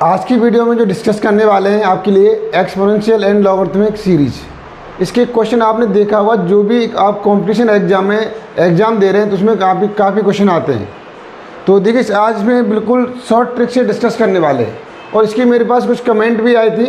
आज की वीडियो में जो डिस्कस करने वाले हैं आपके लिए एक्सपोनेंशियल एंड लॉगरिथमिक सीरीज। इसके क्वेश्चन आपने देखा होगा, जो भी आप कंपटीशन एग्जाम में एग्ज़ाम दे रहे हैं तो उसमें काफ़ी क्वेश्चन आते हैं। तो देखिए आज मैं बिल्कुल शॉर्ट ट्रिक से डिस्कस करने वाले हैं। और इसकी मेरे पास कुछ कमेंट भी आई थी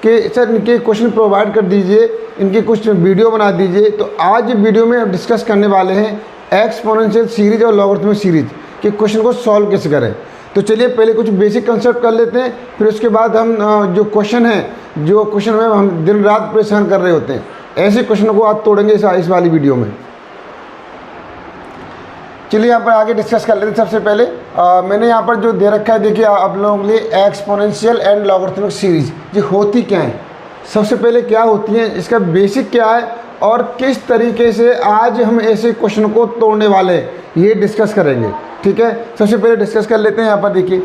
कि सर इनके क्वेश्चन प्रोवाइड कर दीजिए, इनके कुछ वीडियो बना दीजिए। तो आज वीडियो में हम डिस्कस करने वाले हैं एक्सपोनेंशियल सीरीज और लॉगरिथमिक सीरीज के क्वेश्चन को सॉल्व कैसे करें। तो चलिए पहले कुछ बेसिक कंसेप्ट कर लेते हैं, फिर उसके बाद हम जो क्वेश्चन में हम दिन रात परेशान कर रहे होते हैं, ऐसे क्वेश्चन को आज तोड़ेंगे इस वाली वीडियो में। चलिए यहाँ पर आगे डिस्कस कर लेते हैं। सबसे पहले मैंने यहाँ पर जो दे रखा है, देखिए आप लोगों के लिए एक्सपोनेंशियल एंड लॉगरिथमिक सीरीज ये होती क्या है, सबसे पहले क्या होती है, इसका बेसिक क्या है और किस तरीके से आज हम ऐसे क्वेश्चन को तोड़ने वाले हैं, ये डिस्कस करेंगे। ठीक है, सबसे पहले डिस्कस कर लेते हैं। यहाँ पर देखिए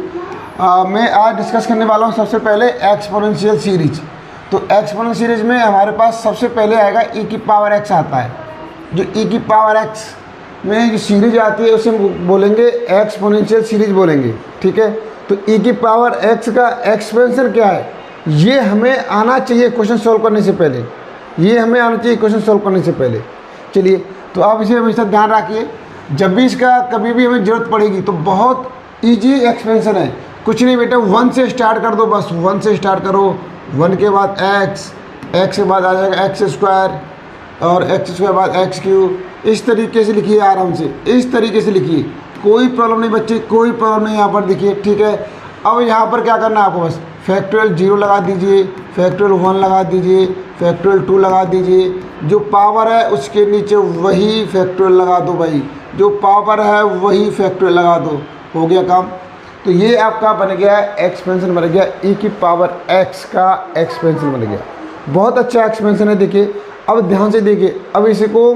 मैं आज डिस्कस करने वाला हूँ सबसे पहले एक्सपोनेंशियल सीरीज। तो एक्सपोनेंशियल सीरीज में हमारे पास सबसे पहले आएगा e की पावर x आता है। जो e की पावर x में जो सीरीज आती है उसे हम बोलेंगे एक्सपोनेंशियल सीरीज बोलेंगे। ठीक है, तो e की पावर x का एक्सपेंशन क्या है, ये हमें आना चाहिए क्वेश्चन सॉल्व करने से पहले, ये हमें आना चाहिए क्वेश्चन सॉल्व करने से पहले। चलिए, तो आप इसे हमेशा ध्यान रखिए, जब भी इसका कभी भी हमें ज़रूरत पड़ेगी तो बहुत इजी एक्सपेंशन है। कुछ नहीं बेटा, 1 से स्टार्ट कर दो, बस 1 से स्टार्ट करो। 1 के बाद x के बाद आ जाएगा x स्क्वायर और x स्क्वायर बाद x क्यूब। इस तरीके से लिखिए, आराम से इस तरीके से लिखिए, कोई प्रॉब्लम नहीं बच्चे, कोई प्रॉब्लम नहीं। यहाँ पर देखिए, ठीक है। अब यहाँ पर क्या करना है आपको, बस फैक्टोरियल 0 लगा दीजिए, फैक्टोरियल 1 लगा दीजिए, फैक्टोरियल 2 लगा दीजिए। जो पावर है उसके नीचे वही फैक्टोरियल लगा दो भाई, जो पावर है वही फैक्टोरियल लगा दो, हो गया काम। तो ये आपका बन गया एक्सपेंशन, बन गया e की पावर x का एक्सपेंशन बन गया। बहुत अच्छा एक्सपेंशन है। देखिए अब ध्यान से देखिए, अब इसी को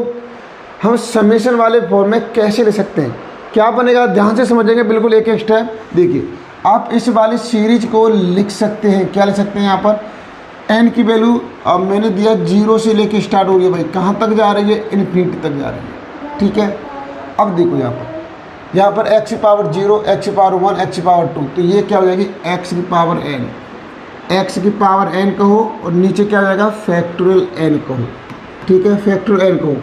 हम समेशन वाले फॉर्म में कैसे ले सकते हैं, क्या बनेगा, ध्यान से समझेंगे बिल्कुल एक एक स्टेप। देखिए आप इस वाली सीरीज को लिख सकते हैं, क्या लिख सकते हैं, यहाँ पर n की वैल्यू अब मैंने दिया 0 से लेके स्टार्ट हो गई भाई, कहाँ तक जा रही है, इन्फिनिटी तक जा रही है। ठीक है, अब देखो यहाँ पर x की पावर 0, x की पावर 1, x की पावर 2, तो ये क्या हो जाएगी x की पावर n, x की पावर n कहो और नीचे क्या हो जाएगा फैक्टोरियल n कहो। ठीक है, फैक्टोरियल n कहो।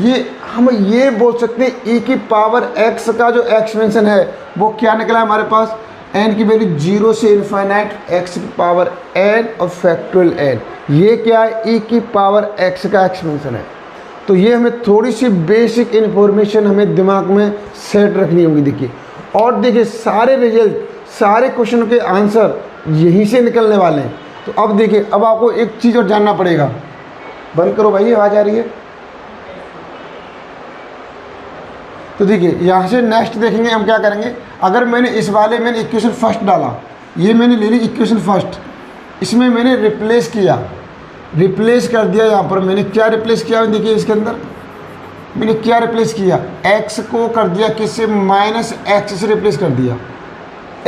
ये हम ये बोल सकते हैं e की पावर x का जो एक्सपेंशन है वो क्या निकला हमारे पास, n की वैल्यू 0 से इनफाइनाइट x की पावर n और फैक्टोरियल n। ये क्या है, e की पावर x का एक्सपेंशन है। तो ये हमें थोड़ी सी बेसिक इन्फॉर्मेशन हमें दिमाग में सेट रखनी होगी। देखिए और देखिए सारे रिजल्ट, सारे क्वेश्चन के आंसर यहीं से निकलने वाले हैं। तो अब देखिए, अब आपको एक चीज़ और जानना पड़ेगा। बंद करो भाई, आवाज़ आ रही है। तो देखिए यहाँ से नेक्स्ट देखेंगे हम क्या करेंगे। अगर मैंने इस वाले मैंने इक्वेशन फर्स्ट डाला, ये मैंने ले ली इक्वेशन फर्स्ट, इसमें मैंने रिप्लेस किया, रिप्लेस कर दिया। यहाँ पर मैंने क्या रिप्लेस किया, देखिए इसके अंदर मैंने क्या रिप्लेस किया, x को कर दिया किससे, -x से रिप्लेस कर दिया,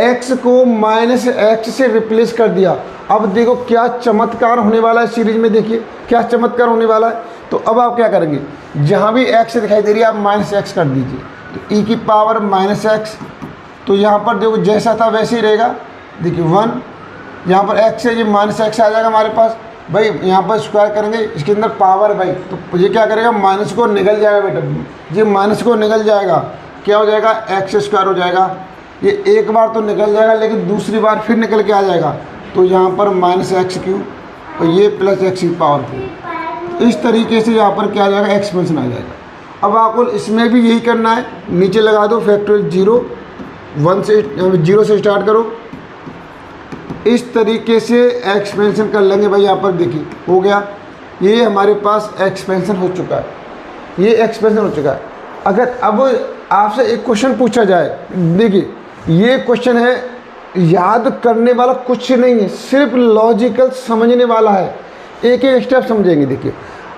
x को -x से रिप्लेस कर दिया। अब देखो क्या चमत्कार होने वाला है सीरीज में, देखिए क्या चमत्कार होने वाला है। तो अब आप क्या करेंगे, जहाँ भी x दिखाई दे रही है आप -x कर दीजिए, तो e की पावर -x, तो यहाँ पर देखो जैसा था वैसे ही रहेगा। देखिए 1, यहाँ पर x है, ये -x आ जाएगा हमारे पास भाई। यहाँ पर स्क्वायर करेंगे, इसके अंदर पावर भाई, तो ये क्या करेगा, माइनस को निकल जाएगा बेटा, ये माइनस को निकल जाएगा, क्या हो जाएगा x स्क्वायर हो जाएगा। ये एक बार तो निकल जाएगा लेकिन दूसरी बार फिर निकल के आ जाएगा, तो यहाँ पर -x क्यूब और ये +x की पावर 4। इस तरीके से यहाँ पर क्या आ जाएगा, एक्सपेंशन आ जाएगा। अब आपको इसमें भी यही करना है, नीचे लगा दो फैक्टोरियल 0, 1 से 0 से स्टार्ट करो, इस तरीके से एक्सपेंशन कर लेंगे भाई। यहाँ पर देखिए हो गया, ये हमारे पास एक्सपेंशन हो चुका है, ये एक्सपेंशन हो चुका है। अगर अब आपसे एक क्वेश्चन पूछा जाए, देखिए ये क्वेश्चन है, याद करने वाला कुछ नहीं है, सिर्फ लॉजिकल समझने वाला है, एक एक स्टेप समझेंगे। देखिए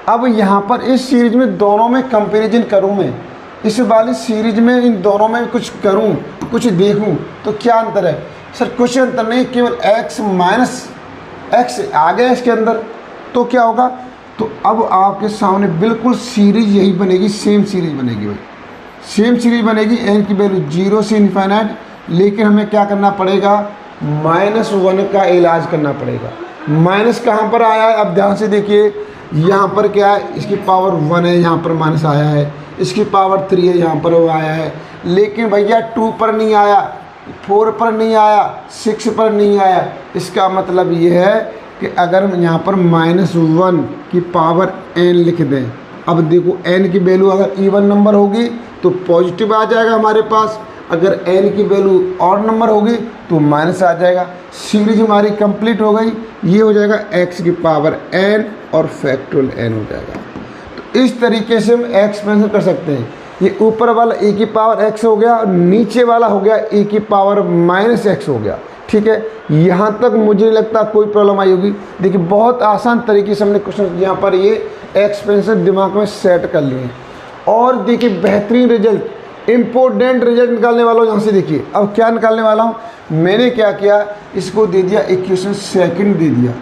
अब यहाँ पर इस सीरीज में दोनों में कंपैरिजन करूँ मैं, इस वाली सीरीज में इन दोनों में कुछ करूँ, कुछ देखूँ तो क्या अंतर है। सर कुछ अंतर नहीं, केवल x आ गया इसके अंदर, तो क्या होगा, तो अब आपके सामने बिल्कुल सीरीज यही बनेगी, सेम सीरीज बनेगी भाई, सेम सीरीज बनेगी। n की वैल्यू 0 से इनफाइनाइट, लेकिन हमें क्या करना पड़ेगा, -1 का इलाज करना पड़ेगा। माइनस कहाँ पर आया है, अब ध्यान से देखिए, यहाँ पर क्या है, इसकी पावर 1 है, यहाँ पर माइनस आया है, इसकी पावर 3 है, यहाँ पर वो आया है, लेकिन भैया 2 पर नहीं आया, 4 पर नहीं आया, 6 पर नहीं आया। इसका मतलब ये है कि अगर हम यहाँ पर -1 की पावर n लिख दें, अब देखो n की वैल्यू अगर इवन नंबर होगी तो पॉजिटिव आ जाएगा हमारे पास, अगर n की वैल्यू ऑड नंबर होगी तो माइनस आ जाएगा। सीरीज हमारी कंप्लीट हो गई, ये हो जाएगा x की पावर n और फैक्टोरियल n हो जाएगा। तो इस तरीके से हम एक्सपेंशन कर सकते हैं। ये ऊपर वाला e की पावर x हो गया और नीचे वाला हो गया e की पावर -x हो गया। ठीक है, यहाँ तक मुझे नहीं लगता कोई प्रॉब्लम आई होगी। देखिए बहुत आसान तरीके से हमने क्वेश्चन यहाँ पर ये एक्सपेंशन दिमाग में सेट कर लिए। और देखिए बेहतरीन रिजल्ट, इम्पोर्टेंट रिजल्ट निकालने वाला हूँ। यहाँ से देखिए अब क्या निकालने वाला हूँ, मैंने क्या किया, इसको दे दिया इक्वेशन सेकंड दे दिया,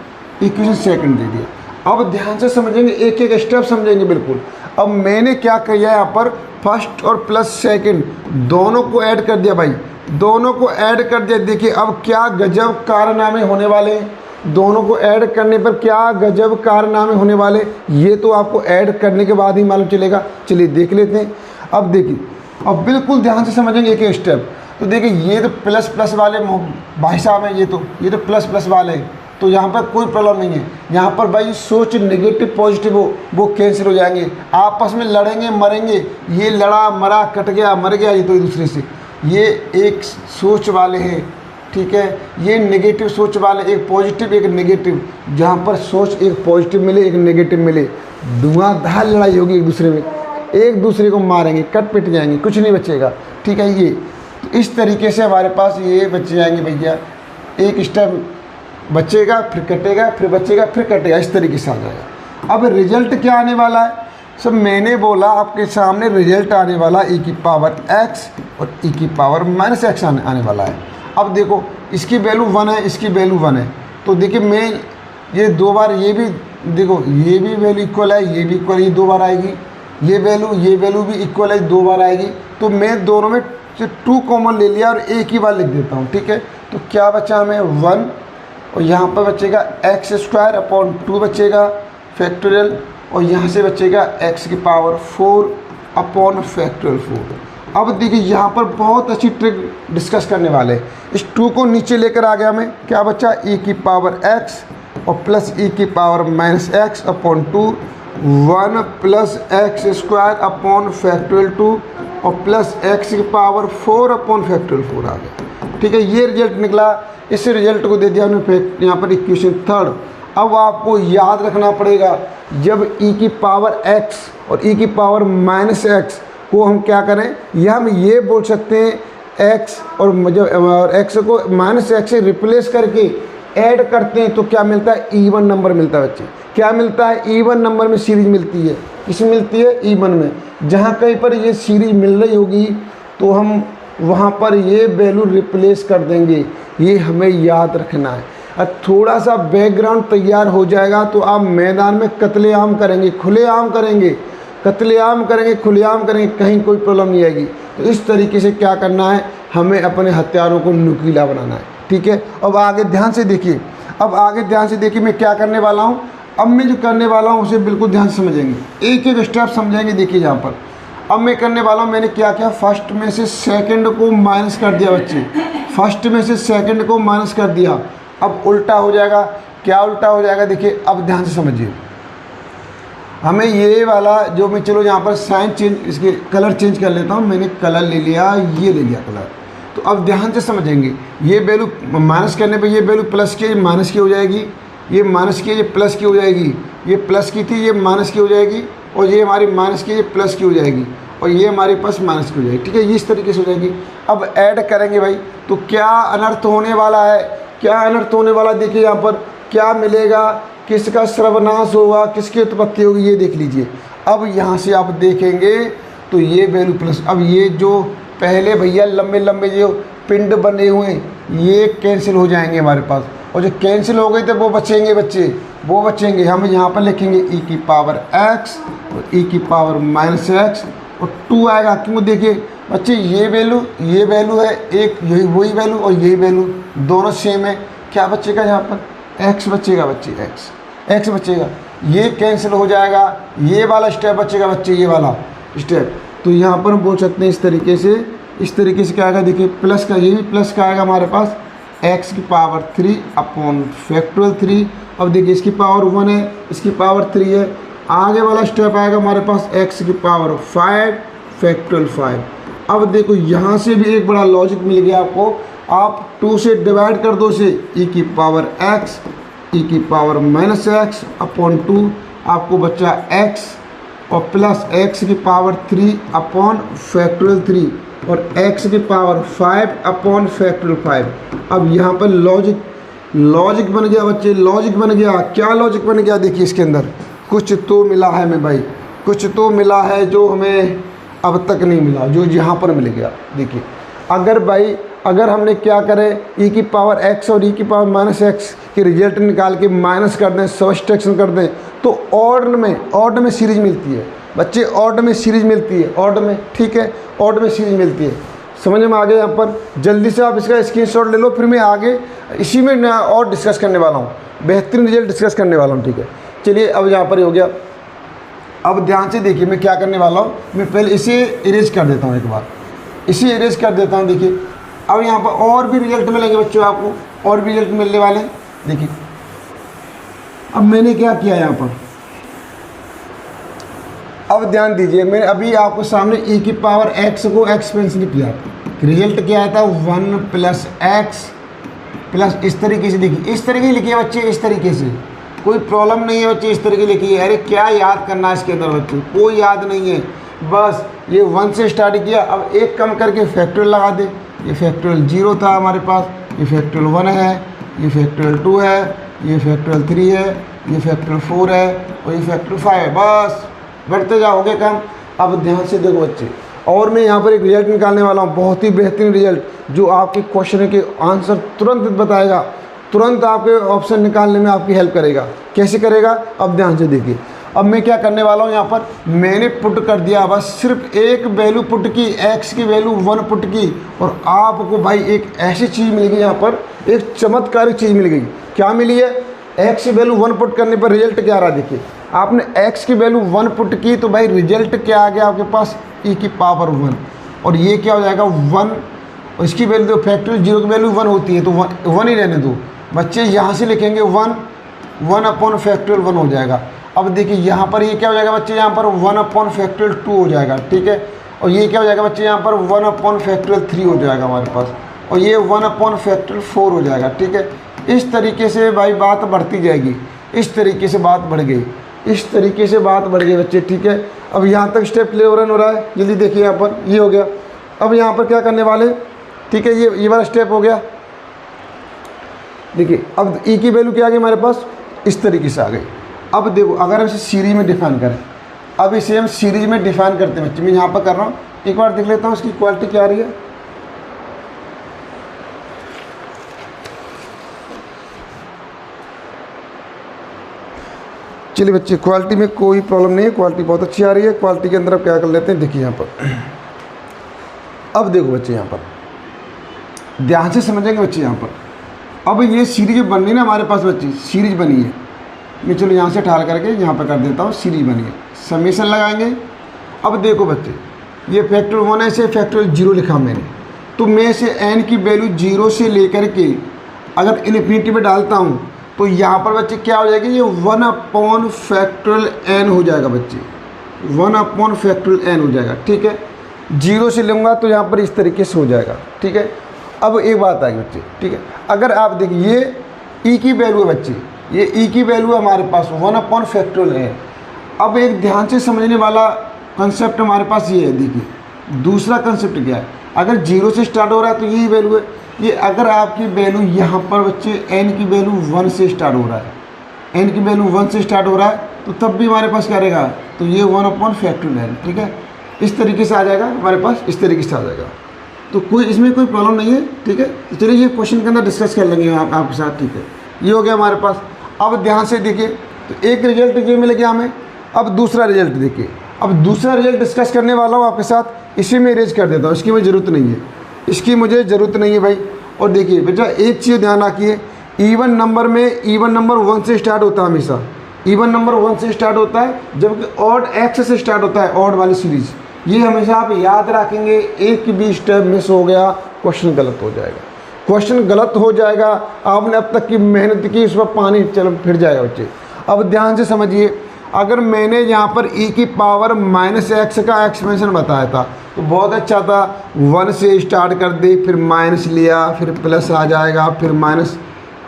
इक्वेशन सेकंड दे दिया। अब ध्यान से समझेंगे, एक एक स्टेप समझेंगे बिल्कुल। अब मैंने क्या किया, यहाँ पर फर्स्ट और प्लस सेकंड दोनों को ऐड कर दिया भाई, दोनों को ऐड कर दिया। देखिए अब क्या गजब कारनामे होने वाले हैं, दोनों को ऐड करने पर क्या गजब कारनामे होने वाले, ये तो आपको ऐड करने के बाद ही मालूम चलेगा। चलिए देख लेते हैं। अब देखिए, अब बिल्कुल ध्यान से समझेंगे एक एक स्टेप। तो देखिए ये तो प्लस प्लस वाले भाई साहब हैं, ये तो प्लस प्लस वाले हैं, तो यहाँ पर कोई प्रॉब्लम नहीं है। यहाँ पर भाई सोच नेगेटिव पॉजिटिव हो वो कैंसिल हो जाएंगे, आपस में लड़ेंगे मरेंगे, ये लड़ा मरा कट गया मर गया, ये तो एक दूसरे से, ये एक सोच वाले हैं। ठीक है, ये नेगेटिव सोच वाले, एक पॉजिटिव एक नेगेटिव, जहाँ पर सोच एक पॉजिटिव मिले एक नेगेटिव मिले, धुआंधार लड़ाई होगी एक दूसरे में, एक दूसरे को मारेंगे, कट पिट जाएंगे, कुछ नहीं बचेगा। ठीक है, ये तो इस तरीके से हमारे पास ये बच जाएंगे भैया, एक स्टेप बचेगा फिर कटेगा फिर बचेगा फिर कटेगा, इस तरीके से आ जाएगा। अब रिजल्ट क्या आने वाला है, सब मैंने बोला आपके सामने रिजल्ट आने वाला e की पावर x और e की पावर -x आने वाला है। अब देखो इसकी वैल्यू 1 है, इसकी वैल्यू 1 है, तो देखिए मैं ये दो बार, ये भी देखो ये भी वैल्यू इक्वल है, ये भी इक्वल, ये 2 बार आएगी, ये वैल्यू भी इक्वल है, 2 बार आएगी। तो मैं दोनों में से 2 कॉमन ले लिया और एक ही बार लिख देता हूँ। ठीक है, तो क्या बचा हमें 1 और यहाँ पर बचेगा x² बचेगा फैक्टोरियल, और यहाँ से बचेगा x की पावर 4 फैक्टोरियल 4। अब देखिए यहाँ पर बहुत अच्छी ट्रिक डिस्कस करने वाले हैं। इस 2 को नीचे लेकर आ गया मैं, क्या बचा e की पावर x और प्लस e की power -x upon 2, 1 plus x² factorial 2 और प्लस x की पावर 4 फैक्टोरियल 4 आ गया। ठीक है, ये रिजल्ट निकला। इस रिजल्ट को दे दिया हमने यहाँ पर इक्वेशन थर्ड। अब आपको याद रखना पड़ेगा, जब e की पावर x और e की पावर -x को हम क्या करें, या हम ये बोल सकते हैं x और x को -x से रिप्लेस करके ऐड करते हैं तो क्या मिलता है, इवन नंबर मिलता है बच्चे। क्या मिलता है, इवन नंबर में सीरीज मिलती है। किसमें मिलती है, इवन में। जहाँ कहीं पर ये सीरीज मिल रही होगी तो हम वहाँ पर ये वैल्यू रिप्लेस कर देंगे, ये हमें याद रखना है। थोड़ा सा बैकग्राउंड तैयार हो जाएगा तो आप मैदान में कत्लेआम करेंगे, खुलेआम करेंगे, कत्लेआम करेंगे, खुलेआम करेंगे, कहीं कोई प्रॉब्लम नहीं आएगी। तो इस तरीके से क्या करना है, हमें अपने हथियारों को नुकीला बनाना है। ठीक है, अब आगे ध्यान से देखिए, अब आगे ध्यान से देखिए मैं क्या करने वाला हूँ। अब मैं जो करने वाला हूँ उसे बिल्कुल ध्यान से समझेंगे, एक एक स्टेप समझेंगे। देखिए यहाँ पर अब मैं करने वाला हूँ, मैंने क्या किया, फर्स्ट में से सेकंड को माइनस कर दिया बच्चे, फर्स्ट में से सेकंड को माइनस कर दिया। अब उल्टा हो जाएगा, क्या उल्टा हो जाएगा, देखिए अब ध्यान से समझिए। हमें ये वाला जो मैं, चलो यहाँ पर साइन चेंज, इसके कलर चेंज कर लेता हूँ। मैंने कलर ले लिया, ये ले लिया कलर। तो अब ध्यान से समझेंगे, ये वैल्यू माइनस करने पे ये वैल्यू प्लस की माइनस की हो जाएगी, ये माइनस की ये प्लस की हो जाएगी, ये प्लस की थी ये माइनस की हो जाएगी, और ये हमारी माइनस की ये प्लस की हो जाएगी, और ये हमारे पास माइनस की हो जाएगी। ठीक है, ये इस तरीके से हो जाएगी। अब ऐड करेंगे भाई, तो क्या अनर्थ होने वाला है, क्या अनर्थ होने वाला, देखिए यहाँ पर क्या मिलेगा, किसका सर्वनाश होगा, किसकी उत्पत्ति होगी, ये देख लीजिए। अब यहाँ से आप देखेंगे तो ये वैल्यू प्लस, अब ये जो पहले भैया लंबे लंबे जो पिंड बने हुए ये कैंसिल हो जाएंगे हमारे पास, और जो कैंसिल हो गए थे वो बचेंगे बच्चे, वो बचेंगे। हम यहाँ पर लिखेंगे e की पावर x और e की पावर -x और 2 आएगा, क्यों, देखिए बच्चे ये वैल्यू है, एक यही वही वैल्यू और यही वैल्यू दोनों सेम है। क्या बचेगा यहाँ पर एक्स बचेगा बच्चे, एक्स बचेगा, ये कैंसिल हो जाएगा, ये वाला स्टेप बचेगा बच्चे, ये वाला स्टेप। तो यहाँ पर हम बोल सकते हैं इस तरीके से क्या आएगा, देखिए प्लस का, ये भी प्लस का आएगा हमारे पास एक्स की पावर 3 अपॉन फैक्टोरियल 3। अब देखिए इसकी पावर 1 है, इसकी पावर 3 है। आगे वाला स्टेप आएगा हमारे पास एक्स की पावर 5 फैक्टोरियल 5। अब देखो यहाँ से भी एक बड़ा लॉजिक मिल गया आपको, आप 2 से डिवाइड कर दो, से e की पावर x, e की पावर -x अपॉन 2, आपको बचा x और प्लस x की पावर 3 अपॉन फैक्टोरियल 3 और x की पावर 5 अपॉन फैक्टोरियल 5। अब यहाँ पर लॉजिक बन गया बच्चे, लॉजिक बन गया। क्या लॉजिक बन गया, देखिए इसके अंदर कुछ तो मिला है हमें भाई, कुछ तो मिला है जो हमें अब तक नहीं मिला, जो यहाँ पर मिल गया। देखिए अगर हमने क्या करें, e की पावर x और e की पावर -x के रिजल्ट निकाल के माइनस कर दें, सब्सट्रैक्शन कर दें, तो ऑर्डर में सीरीज मिलती है बच्चे, ऑर्डर में सीरीज मिलती है, ऑर्डर में, ठीक है, ऑर्डर में सीरीज मिलती है। समझ में आ गया। यहाँ पर जल्दी से आप इसका स्क्रीनशॉट ले लो, फिर मैं आगे इसी में और डिस्कस करने वाला हूँ, बेहतरीन रिजल्ट डिस्कस करने वाला हूँ, ठीक है। चलिए अब यहाँ पर हो गया। अब ध्यान से देखिए मैं क्या करने वाला हूँ, मैं पहले इसे इरेज कर देता हूँ, एक बार इसे इरेज कर देता हूँ। देखिए अब यहाँ पर और भी रिजल्ट मिलेंगे बच्चों, आपको और भी रिजल्ट मिलने वाले हैं। देखिए अब मैंने क्या किया यहाँ पर, अब ध्यान दीजिए, मैंने अभी आपको सामने e की पावर x को एक्सपेंशन किया, रिजल्ट क्या आया था 1 + x प्लस, इस तरीके से देखिए, इस तरीके से लिखिए बच्चे, इस तरीके से, कोई प्रॉब्लम नहीं है बच्चे, इस तरीके लिखिए। अरे क्या याद करना है इसके अंदर बच्चे, कोई याद नहीं है, बस ये 1 से स्टार्ट किया। अब एक कम करके फैक्टोरियल लगा दे, ये फैक्टोरियल 0 था हमारे पास, ये फैक्टोरियल 1 है, ये फैक्टोरियल 2 है, ये फैक्टोरियल 3 है, ये फैक्टोरियल 4 है और ये फैक्टोरियल 5 है। बस बढ़ते जाओगे काम। अब ध्यान से देखो बच्चे, और मैं यहाँ पर एक रिजल्ट निकालने वाला हूँ, बहुत ही बेहतरीन रिजल्ट, जो आपके क्वेश्चन के आंसर तुरंत बताएगा, तुरंत आपके ऑप्शन निकालने में आपकी हेल्प करेगा। कैसे करेगा, अब ध्यान से देखिए। अब मैं क्या करने वाला हूँ, यहाँ पर मैंने पुट कर दिया, बस सिर्फ एक वैल्यू पुट की, x की वैल्यू 1 पुट की, और आपको भाई एक ऐसी चीज़ मिल गई, यहाँ पर एक चमत्कारिक चीज़ मिल गई। क्या मिली है, x की वैल्यू 1 पुट करने पर रिजल्ट क्या रहा। देखिए आपने x की वैल्यू 1 पुट की तो भाई रिजल्ट क्या आ गया आपके पास, e की पावर 1, और ये क्या हो जाएगा 1, और इसकी वैल्यू तो फैक्टोरियल 0 की वैल्यू 1 होती है, तो 1 ही रहने दो बच्चे। यहाँ से लिखेंगे 1 अपॉन फैक्टोरियल 1 हो जाएगा। अब देखिए यहाँ पर ये क्या हो जाएगा बच्चे, यहाँ पर 1 अपॉन फैक्टोरियल 2 हो जाएगा, ठीक है। और ये क्या हो जाएगा बच्चे, यहाँ पर 1 अपॉन फैक्टोरियल 3 हो जाएगा हमारे पास, और ये 1 अपॉन फैक्टोरियल 4 हो जाएगा, ठीक है। इस तरीके से भाई बात बढ़ती जाएगी, इस तरीके से बात बढ़ गई, इस तरीके से बात बढ़ गई बच्चे, ठीक है। अब यहाँ तक स्टेप क्लियर हो रहा है, जल्दी देखिए। यहाँ पर ये हो गया। अब यहाँ पर क्या करने वाले, ठीक है, ये वाला स्टेप हो गया। देखिए अब e की वैल्यू क्या आ गई हमारे पास, इस तरीके से आ गई। अब देखो अगर हम इसे सीरीज में डिफाइन करें, अब इसे हम सीरीज में डिफाइन करते हैं बच्चे, मैं यहाँ पर कर रहा हूँ, एक बार देख लेता हूँ इसकी क्वालिटी क्या आ रही है। चलिए बच्चे, क्वालिटी में कोई प्रॉब्लम नहीं है, क्वालिटी बहुत अच्छी आ रही है। क्वालिटी के अंदर अब क्या कर लेते हैं, देखिए यहाँ पर। अब देखो बच्चे, यहाँ पर ध्यान से समझेंगे बच्चे। यहाँ पर अब ये सीरीज बन रही है ना हमारे पास बच्चे, सीरीज बनी है। मैं चलो यहाँ से ठाल करके यहाँ पर कर देता हूँ, सीरीज बनी है, समेशन लगाएंगे। अब देखो बच्चे, ये फैक्टोरियल 1 है, से फैक्टोरियल 0 लिखा मैंने, तो मैं इसे n की वैल्यू 0 से लेकर के अगर इन्फिनिटी में डालता हूँ तो यहाँ पर बच्चे क्या हो जाएगा, ये 1 अपॉन फैक्टोरियल n हो जाएगा बच्चे, 1 अपॉन फैक्टोरियल n हो जाएगा, ठीक है। 0 से लूँगा तो यहाँ पर इस तरीके से हो जाएगा, ठीक है। अब एक बात आएगी बच्चे, ठीक है, अगर आप देखिए ये e की वैल्यू है बच्चे, ये e की वैल्यू है हमारे पास 1 अपॉन फैक्टोरियल n। अब एक ध्यान से समझने वाला कंसेप्ट हमारे पास ये है। देखिए दूसरा कंसेप्ट क्या है, अगर 0 से स्टार्ट हो रहा है तो यही वैल्यू है। ये अगर आपकी वैल्यू यहाँ पर बच्चे n की वैल्यू 1 से स्टार्ट हो रहा है, n की वैल्यू 1 से स्टार्ट हो रहा है, तो तब भी हमारे पास क्या रहेगा, तो ये 1 अपॉन फैक्टोरियल n, ठीक है। इस तरीके से आ जाएगा हमारे पास, इस तरीके से आ जाएगा, तो कोई इसमें कोई प्रॉब्लम नहीं है, ठीक है। तो चलिए ये क्वेश्चन के अंदर डिस्कस कर लेंगे आपके साथ, ठीक है। ये हो गया हमारे पास। अब ध्यान से देखिए, तो एक रिजल्ट ये मिल गया हमें। अब दूसरा रिजल्ट देखिए, अब दूसरा रिजल्ट डिस्कस करने वाला हूँ आपके साथ। इसी में इरेज कर देता हूँ, इसकी मुझे ज़रूरत नहीं है, इसकी मुझे ज़रूरत नहीं है भाई। और देखिए बेटा एक चीज़ ध्यान रखिए, इवन नंबर में इवन नंबर 1 से स्टार्ट होता है हमेशा, इवन नंबर 1 से स्टार्ट होता है, जबकि ऑड एक्स से स्टार्ट होता है ऑड वाली सीरीज़। ये हमेशा आप याद रखेंगे, एक भी स्टेप मिस हो गया क्वेश्चन गलत हो जाएगा, क्वेश्चन गलत हो जाएगा। आपने अब तक की मेहनत की, उस पर पानी चल फिर जाएगा बच्चे। अब ध्यान से समझिए, अगर मैंने यहाँ पर e की पावर -x का एक्सपेंशन बताया था तो बहुत अच्छा था, 1 से स्टार्ट कर दे, फिर माइनस लिया, फिर प्लस आ जाएगा, फिर माइनस,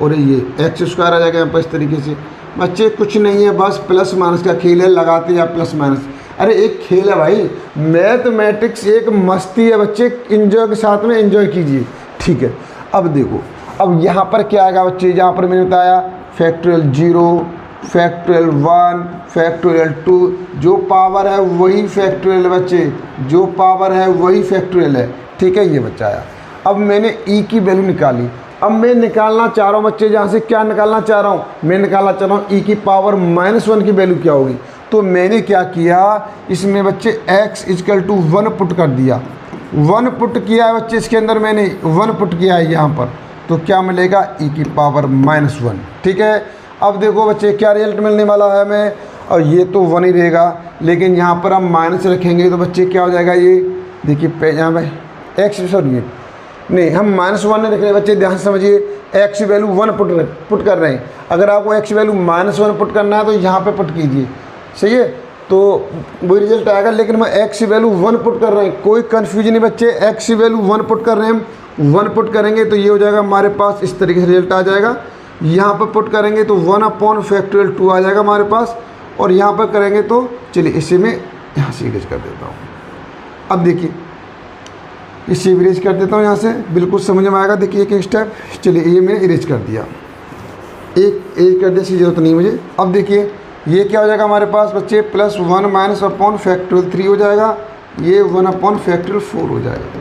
और ये x² आ जाएगा यहाँ पर इस तरीके से। बच्चे कुछ नहीं है, बस प्लस माइनस का खेल है, लगाते या प्लस माइनस। अरे एक खेल है भाई, मैथमेटिक्स एक मस्ती है बच्चे, इंजॉय के साथ में इंजॉय कीजिए, ठीक है। अब देखो, अब यहाँ पर क्या आएगा बच्चे, जहाँ पर मैंने बताया फैक्टोरियल 0, फैक्टोरियल 1, फैक्टोरियल 2, जो पावर है वही फैक्टोरियल है बच्चे, जो पावर है वही फैक्टोरियल है, ठीक है। ये बच्चा आया। अब मैंने e की वैल्यू निकाली, अब मैं निकालना चाह रहा हूँ बच्चे, जहाँ से क्या निकालना चाह रहा हूँ, मैं निकालना चाह रहा हूँ e की पावर -1 की वैल्यू क्या होगी। तो मैंने क्या किया, इसमें बच्चे x = 1 पुट कर दिया, 1 पुट किया है बच्चे, इसके अंदर मैंने 1 पुट किया है यहाँ पर, तो क्या मिलेगा e की पावर -1, ठीक है। अब देखो बच्चे क्या रिजल्ट मिलने वाला है हमें, और ये तो 1 ही रहेगा, लेकिन यहाँ पर हम माइनस रखेंगे तो बच्चे क्या हो जाएगा, ये देखिए यहाँ पर x, सॉरी नहीं, हम -1 नहीं रख रहे बच्चे, ध्यान से समझिए, x वैल्यू 1 पुट कर रहे हैं। अगर आपको x वैल्यू -1 पुट करना है तो यहाँ पे पुट कीजिए, सही है, तो वही रिजल्ट आएगा। लेकिन हम x वैल्यू 1 पुट कर रहे हैं, कोई कन्फ्यूजन नहीं बच्चे, x वैल्यू 1 पुट कर रहे हैं हम, 1 पुट करेंगे तो ये हो जाएगा हमारे पास, इस तरीके से रिजल्ट आ जाएगा। यहाँ पर पुट करेंगे तो 1/2 आ जाएगा हमारे पास, और यहाँ पर करेंगे तो चलिए इसे मैं यहाँ से इरेज कर देता हूँ। अब देखिए इसे इरेज कर देता हूँ यहाँ से, बिल्कुल समझ में आएगा। देखिए एक स्टेप, चलिए ये मैंने इरेज कर दिया, एक एज कर दिया, इसकी ज़रूरत नहीं मुझे। अब देखिए ये क्या हो जाएगा हमारे पास बच्चे, +1 - 3 हो जाएगा, ये 1/4 हो जाएगा,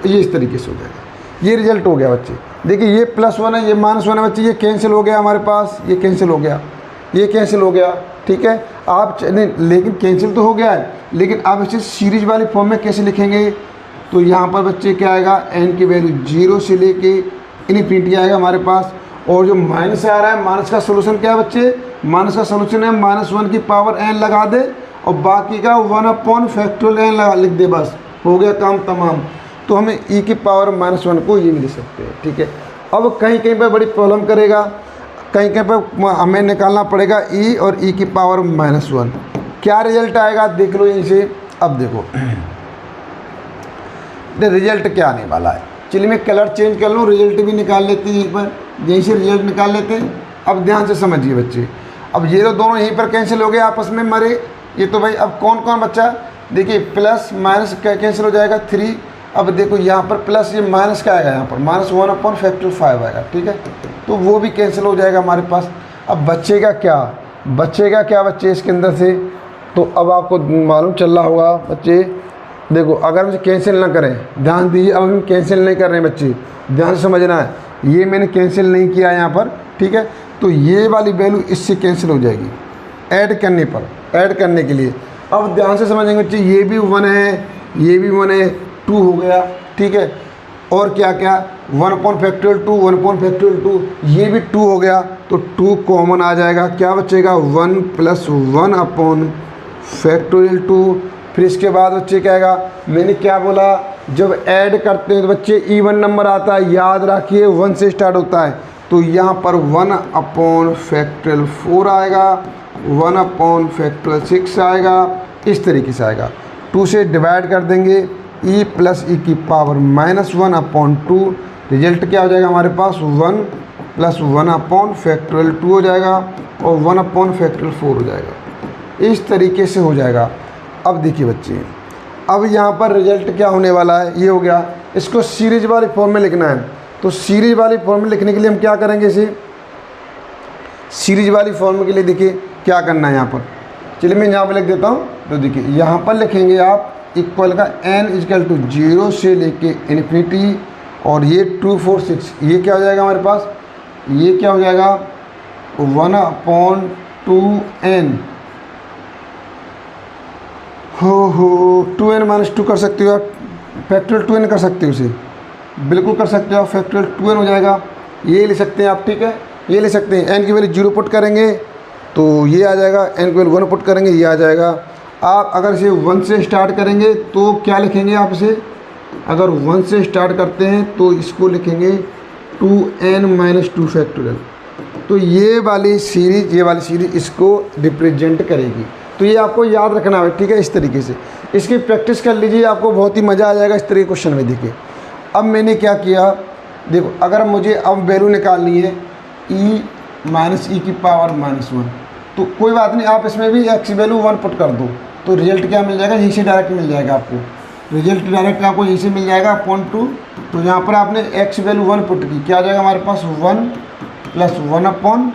ये इस तरीके से हो जाएगा। ये रिजल्ट हो गया बच्चे। देखिए ये +1 है, ये -1 है बच्चे, ये कैंसिल हो गया हमारे पास, ये कैंसिल हो गया, ये कैंसिल हो गया, ठीक है। आप नहीं, लेकिन कैंसिल तो हो गया है, लेकिन आप इसे सीरीज वाली फॉर्म में कैसे लिखेंगे, तो यहाँ पर बच्चे क्या आएगा, n की वैल्यू 0 से लेके इन्फिनिटी आएगा हमारे पास, और जो माइनस आ रहा है, माइनस का सोल्यूशन क्या है बच्चे, माइनस का सोल्यूशन है -1 की पावर n लगा दे, और बाकी का 1/n लिख दे, बस हो गया काम तमाम। तो हमें e की पावर -1 को ये भी लिख सकते हैं, ठीक है। अब कहीं कहीं पर बड़ी प्रॉब्लम करेगा, कहीं कहीं पर हमें निकालना पड़ेगा e और e की पावर -1, क्या रिजल्ट आएगा देख लो यहीं से। अब देखो रिजल्ट क्या आने वाला है, चलिए मैं कलर चेंज कर लूँ, रिजल्ट भी निकाल लेते हैं यहीं पर, यहीं से रिजल्ट निकाल लेते हैं। अब ध्यान से समझिए बच्चे, अब ये तो दोनों यहीं पर कैंसिल हो गए, आपस में मरे, ये तो भाई अब कौन कौन बच्चा, देखिए प्लस माइनस कैंसिल हो जाएगा 3। अब देखो यहाँ पर प्लस, ये माइनस का आएगा, यहाँ पर -1/5 आएगा, ठीक है, तो वो भी कैंसिल हो जाएगा हमारे पास। अब बच्चेगा क्या, बच्चेगा क्या बच्चे इसके अंदर से, तो अब आपको मालूम चल रहा होगा बच्चे। देखो अगर मुझे कैंसिल ना करें, ध्यान दीजिए, अब हम कैंसिल नहीं कर रहे हैं बच्चे, ध्यान से समझना है, ये मैंने कैंसिल नहीं किया यहाँ पर, ठीक है, तो ये वाली वैल्यू इससे कैंसिल हो जाएगी ऐड करने पर, ऐड करने के लिए। अब ध्यान से समझेंगे बच्चे, ये भी 1 है, ये भी 1 है, 2 हो गया, ठीक है, और क्या क्या 1/2, 1/2, ये भी 2 हो गया, तो 2 कॉमन आ जाएगा, क्या बचेगा 1 + 1/2। फिर इसके बाद बच्चे क्या आएगा, मैंने क्या बोला, जब ऐड करते हैं तो बच्चे इवन नंबर आता है, याद रखिए 1 से स्टार्ट होता है, तो यहाँ पर 1/4 आएगा, 1/6 आएगा, इस तरीके से आएगा। 2 से डिवाइड कर देंगे, e + e की पावर -1/2, रिजल्ट क्या हो जाएगा हमारे पास, 1 + 1/2 हो जाएगा, और 1/4 हो जाएगा, इस तरीके से हो जाएगा। अब देखिए बच्चे, अब यहाँ पर रिजल्ट क्या होने वाला है, ये हो गया, इसको सीरीज वाली फॉर्म में लिखना है, तो सीरीज वाली फॉर्म में लिखने के लिए हम क्या करेंगे, इसे सीरीज वाली फॉर्म के लिए देखिए क्या करना है यहाँ पर, चलिए मैं यहाँ पर लिख देता हूँ। तो देखिए यहाँ पर लिखेंगे आप इक्वल का n = 0 से लेके इन्फिनिटी, और ये 2, 4, 6, ये क्या हो जाएगा हमारे पास, ये क्या हो जाएगा 1/2n, हो 2n - 2 कर सकते हो आप, फैक्टोरियल 2n कर सकते हो, उसे बिल्कुल कर सकते हो, फैक्टोरियल 2n हो जाएगा, ये ले सकते हैं आप, ठीक है। ये ले सकते हैं, n की वैल्यू 0 पुट करेंगे तो ये आ जाएगा, n की वैल्यू 1 पुट करेंगे ये आ जाएगा। आप अगर इसे 1 से स्टार्ट करेंगे तो क्या लिखेंगे आप इसे, अगर 1 से स्टार्ट करते हैं तो इसको लिखेंगे 2n-2 फैक्टोरियल। तो ये वाली सीरीज इसको रिप्रेजेंट करेगी। तो ये आपको याद रखना है, ठीक है। इस तरीके से इसकी प्रैक्टिस कर लीजिए, आपको बहुत ही मज़ा आ जाएगा इस तरीके क्वेश्चन में। देखिए अब मैंने क्या किया, देखो अगर मुझे अब वैल्यू निकालनी है e की पावर -1, तो कोई बात नहीं, आप इसमें भी x वैल्यू 1 पुट कर दो तो रिजल्ट क्या मिल जाएगा, यहीं से डायरेक्ट मिल जाएगा आपको, रिजल्ट डायरेक्ट आपको यहीं से मिल जाएगा अपॉन 2। तो यहाँ पर आपने x वैल्यू 1 पुट की, क्या आ जाएगा हमारे पास 1 + 1 अपॉन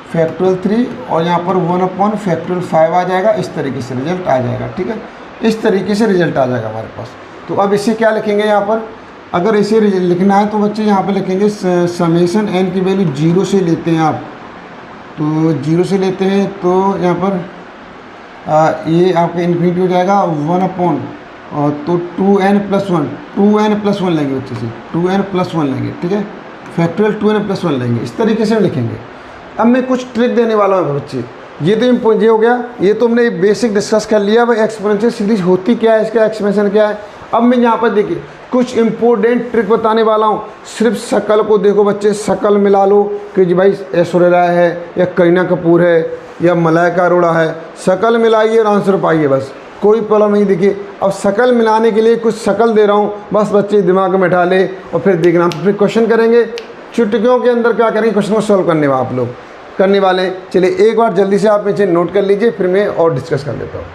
फैक्टोरियल 3 और यहाँ पर 1 अपॉन फैक्टोरियल 5 आ जाएगा। इस तरीके से रिजल्ट आ जाएगा, ठीक है। इस तरीके से रिजल्ट आ जाएगा हमारे पास। तो अब इसे क्या लिखेंगे यहाँ पर, अगर इसे लिखना है तो बच्चे यहाँ पे लिखेंगे समेशन n की वैल्यू 0 से लेते हैं आप, तो 0 से लेते हैं तो यहाँ पर ये आपका इन्फिनिटी हो जाएगा 1 अपॉन तो 2n+1 लेंगे बच्चे से, 2n+1 लेंगे, ठीक है। फैक्टोरियल 2n+1 लेंगे, इस तरीके से लिखेंगे। अब मैं कुछ ट्रिक देने वाला हूँ बच्चे, ये हो गया, ये तो हमने बेसिक डिस्कस कर लिया भाई एक्सपोनेंशियल सीरीज होती क्या है, इसका एक्सपेंशन क्या है। अब मैं यहाँ पर देखिए कुछ इंपॉर्टेंट ट्रिक बताने वाला हूँ। सिर्फ शकल को देखो बच्चे, शकल मिला लो कि जी भाई ऐश्वर्या राय है या करीना कपूर है या मलाइका अरोड़ा है, शकल मिलाइए और आंसर पाइए, बस कोई प्रॉब्लम नहीं। देखिए अब शकल मिलाने के लिए कुछ शकल दे रहा हूँ, बस बच्चे दिमाग में बैठा ले और फिर देखना, फिर क्वेश्चन करेंगे चुटकियों के अंदर, क्या करेंगे क्वेश्चन को सॉल्व करने आप लोग करने वाले। चलिए एक बार जल्दी से आप इसे नोट कर लीजिए, फिर मैं और डिस्कस कर लेता हूँ।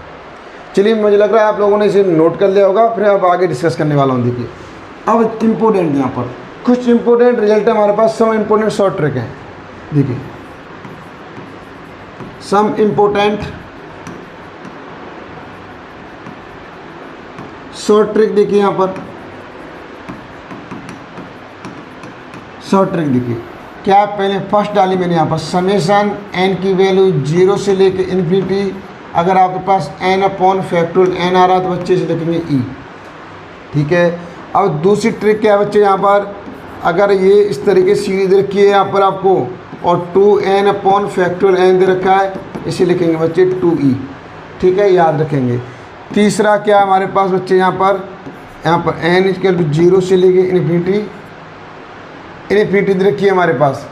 चलिए मुझे लग रहा है आप लोगों ने इसे नोट कर लिया होगा, फिर अब आगे डिस्कस करने वाला हूँ। देखिए अब इम्पोर्टेंट यहाँ पर कुछ इम्पोर्टेंट रिजल्ट है हमारे पास, सम इम्पोर्टेंट शॉर्ट ट्रिक है। देखिए सम इम्पोर्टेंट शॉर्ट ट्रिक, देखिए यहाँ पर शॉर्ट ट्रिक देखिए क्या, पहले फर्स्ट डाली मैंने यहाँ पर समेशन n की वैल्यू 0 से लेके इन्फिनिटी, अगर आपके पास n अपॉन फैक्टोरियल n आ रहा है तो बच्चे से लिखेंगे e, ठीक है। अब दूसरी ट्रिक क्या है बच्चे, यहाँ पर अगर ये इस तरीके से सीरीज रखी है यहाँ पर आपको और 2n अपॉन फैक्टोरियल n दे रखा है, इसे लिखेंगे बच्चे 2e, ठीक है, याद रखेंगे। तीसरा क्या है हमारे पास बच्चे, यहाँ पर n इक्वल टू 0 से लेके इन्फिनिटी दे रखी है हमारे पास।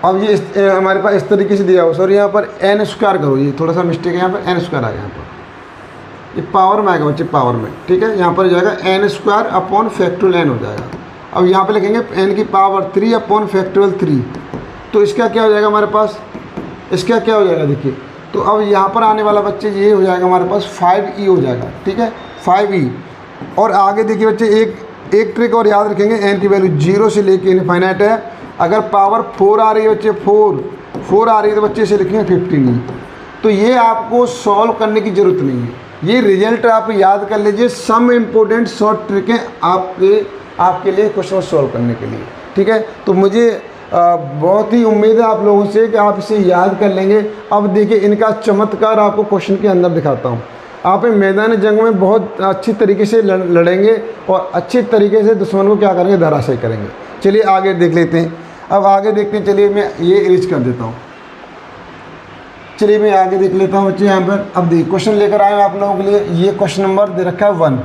अब ये हमारे पास इस तरीके से दिया हो, सॉरी यहाँ पर n स्क्वायर करो, ये थोड़ा सा मिस्टेक है, यहाँ पर n स्क्वायर आ गया, यहाँ पर ये पावर में आएगा बच्चे, पावर में, ठीक है। यहाँ पर जाएगा n square upon factorial n हो जाएगा। अब यहाँ पे लिखेंगे n की पावर 3 अपॉन फैक्टोरियल 3, तो इसका क्या हो जाएगा हमारे पास, इसका क्या हो जाएगा देखिए। तो अब यहाँ पर आने वाला बच्चे ये हो जाएगा हमारे पास 5e हो जाएगा, ठीक है, 5e। और आगे देखिए बच्चे एक ट्रिक और याद रखेंगे, n की वैल्यू 0 से लेके इनफाइनाइट है, अगर पावर 4 आ रही है बच्चे, 4 आ रही है तो बच्चे इसे लिखेंगे 15e। तो ये आपको सॉल्व करने की ज़रूरत नहीं है, ये रिजल्ट आप याद कर लीजिए। सम इम्पोर्टेंट शॉर्ट ट्रिक है आपके लिए क्वेश्चन सॉल्व करने के लिए, ठीक है। तो मुझे बहुत ही उम्मीद है आप लोगों से कि आप इसे याद कर लेंगे। अब देखिए इनका चमत्कार आपको क्वेश्चन के अंदर दिखाता हूँ। आप मैदान जंग में बहुत अच्छी तरीके से लड़ेंगे और अच्छी तरीके से दुश्मन को क्या करेंगे, धराशायी करेंगे। चलिए आगे देख लेते हैं। अब आगे देखते हैं, चलिए मैं ये इरेज कर देता हूँ। चलिए मैं आगे देख लेता हूँ बच्चे यहाँ पर। अब देखिए क्वेश्चन लेकर आए आप लोगों के लिए, ये क्वेश्चन नंबर दे रखा है 1।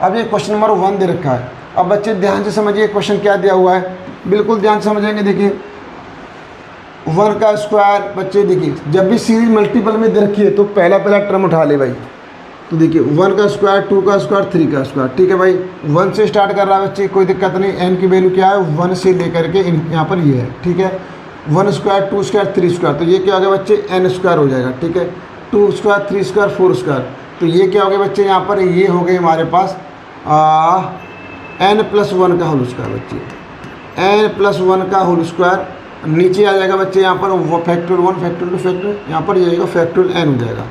अब ये क्वेश्चन नंबर 1 दे रखा है। अब बच्चे ध्यान से समझिए क्वेश्चन क्या दिया हुआ है, बिल्कुल ध्यान से समझेंगे। देखिए 1 का स्क्वायर, बच्चे देखिए जब भी सीरीज मल्टीपल में दे रखी है तो पहला टर्म उठा ले भाई। तो देखिए 1 का स्क्वायर, 2 का स्क्वायर, 3 का स्क्वायर, ठीक है भाई। 1 से स्टार्ट कर रहा है बच्चे, कोई दिक्कत नहीं। n की वैल्यू क्या है 1 से लेकर के यहाँ पर ये है, ठीक है। 1 स्क्वायर, 2 स्क्वायर, 3 स्क्वायर, तो ये क्या हो गया बच्चे n स्क्वायर हो जाएगा, ठीक है। 2 स्क्वायर, 3 स्क्वायर, 4 स्क्वायर, तो ये क्या हो गया बच्चे यहाँ पर, ये हो गए हमारे पास n+1 का होल स्क्वायर बच्चे, n+1 का होल स्क्वायर। नीचे आ जाएगा बच्चे यहाँ पर फैक्टोरियल 1, फैक्टोरियल 2, फैक्टोरियल, यहाँ पर ये फैक्टोरियल n हो जाएगा।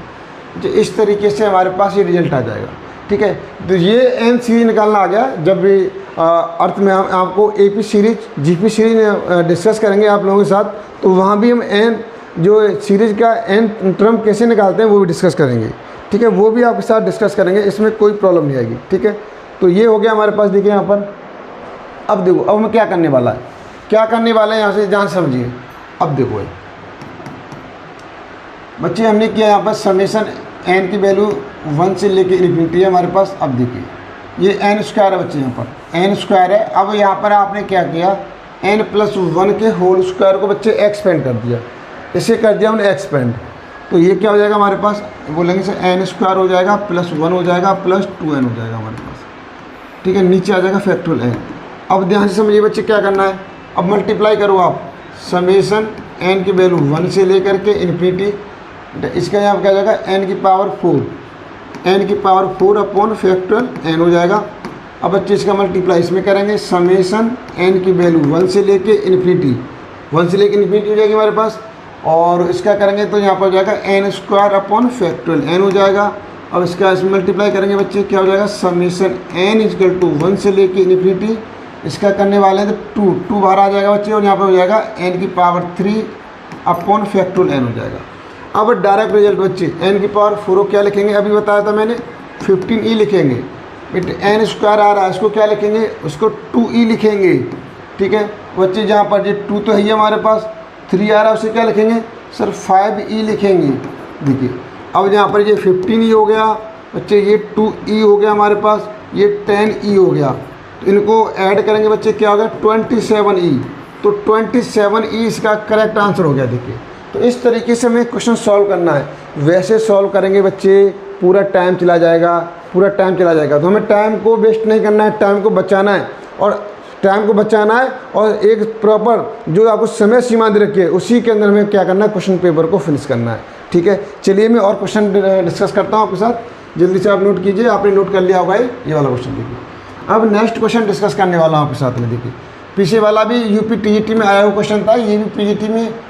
तो इस तरीके से हमारे पास ये रिजल्ट आ जाएगा, ठीक है। तो ये n सीरीज निकालना आ गया। जब भी अर्थ में हम आपको AP series, GP series discuss करेंगे आप लोगों के साथ, तो वहाँ भी हम n जो सीरीज का n टर्म कैसे निकालते हैं वो भी डिस्कस करेंगे, ठीक है, वो भी आपके साथ डिस्कस करेंगे, इसमें कोई प्रॉब्लम नहीं आएगी। ठीक है, तो ये हो गया हमारे पास। देखिए यहाँ पर अब देखो, अब मैं क्या करने वाला है, क्या करने वाला है यहाँ से ध्यान समझिए। अब देखो बच्चे, हमने किया यहाँ पर समेशन एन की वैल्यू 1 से लेके इन्फिनिटी है हमारे पास। अब देखिए ये एन स्क्वायर है बच्चे, यहाँ पर एन स्क्वायर है। अब यहाँ पर आपने क्या किया, n+1 के होल स्क्वायर को बच्चे एक्सपेंड कर दिया, इसे कर दिया हमने एक्सपेंड। तो ये क्या हो जाएगा हमारे पास, बोलेंगे से एन स्क्वायर हो जाएगा +1 हो जाएगा +2n हो जाएगा हमारे पास। ठीक है, नीचे आ जाएगा फैक्टोरियल एन। अब ध्यान से समझिए बच्चे क्या करना है, अब मल्टीप्लाई करो आप समेशन एन की वैल्यू 1 से लेकर के इन्फिनिटी, इसका यहाँ क्या हो जाएगा n की पावर 4 अपॉन फैक्टोरियल n हो जाएगा। अब बच्चे इसका मल्टीप्लाई इसमें करेंगे, समेशन n की वैल्यू 1 से लेके इन्फिनिटी, 1 से लेके इन्फिनिटी हो जाएगी हमारे पास। और इसका करेंगे तो यहाँ पर हो जाएगा n² अपॉन फैक्टोरियल n हो जाएगा। अब इसका इसमें मल्टीप्लाई करेंगे बच्चे, क्या हो जाएगा, समेशन n = 1 से लेके इन्फिनिटी, इसका करने वाले हैं तो 2 बाहर आ जाएगा बच्चे, और यहाँ पर हो जाएगा n की पावर 3 अपॉन फैक्टोरियल n हो जाएगा। अब डायरेक्ट रिजल्ट बच्चे, n की पावर 4 को क्या लिखेंगे, अभी बताया था मैंने 15e लिखेंगे। n² आ रहा है, इसको क्या लिखेंगे, उसको 2e लिखेंगे। ठीक है बच्चे, जहाँ पर ये 2 तो है ही हमारे पास, 3 आ रहा है उसे क्या लिखेंगे सर, 5e लिखेंगे। देखिए अब यहाँ पर ये 15e हो गया बच्चे, ये 2e हो गया हमारे पास, ये 10e हो गया। तो इनको ऐड करेंगे बच्चे, क्या हो गया 27e। तो 27e इसका करेक्ट आंसर हो गया। देखिए तो इस तरीके से हमें क्वेश्चन सॉल्व करना है। वैसे सॉल्व करेंगे बच्चे पूरा टाइम चला जाएगा, पूरा टाइम चला जाएगा। तो हमें टाइम को वेस्ट नहीं करना है, टाइम को बचाना है, और टाइम को बचाना है, और एक प्रॉपर जो आपको समय सीमा दे रखी है उसी के अंदर हमें क्या करना है, क्वेश्चन पेपर को फिनिश करना है। ठीक है, चलिए मैं और क्वेश्चन डिस्कस करता हूँ आपके साथ, जल्दी से आप नोट कीजिए। आपने नोट कर लिया होगा ये वाला क्वेश्चन। देखिए अब नेक्स्ट क्वेश्चन डिस्कस करने वाला हूँ आपके साथ में। देखिए पीछे वाला भी यूपी टीजीटी में आया हुआ क्वेश्चन था, ये भी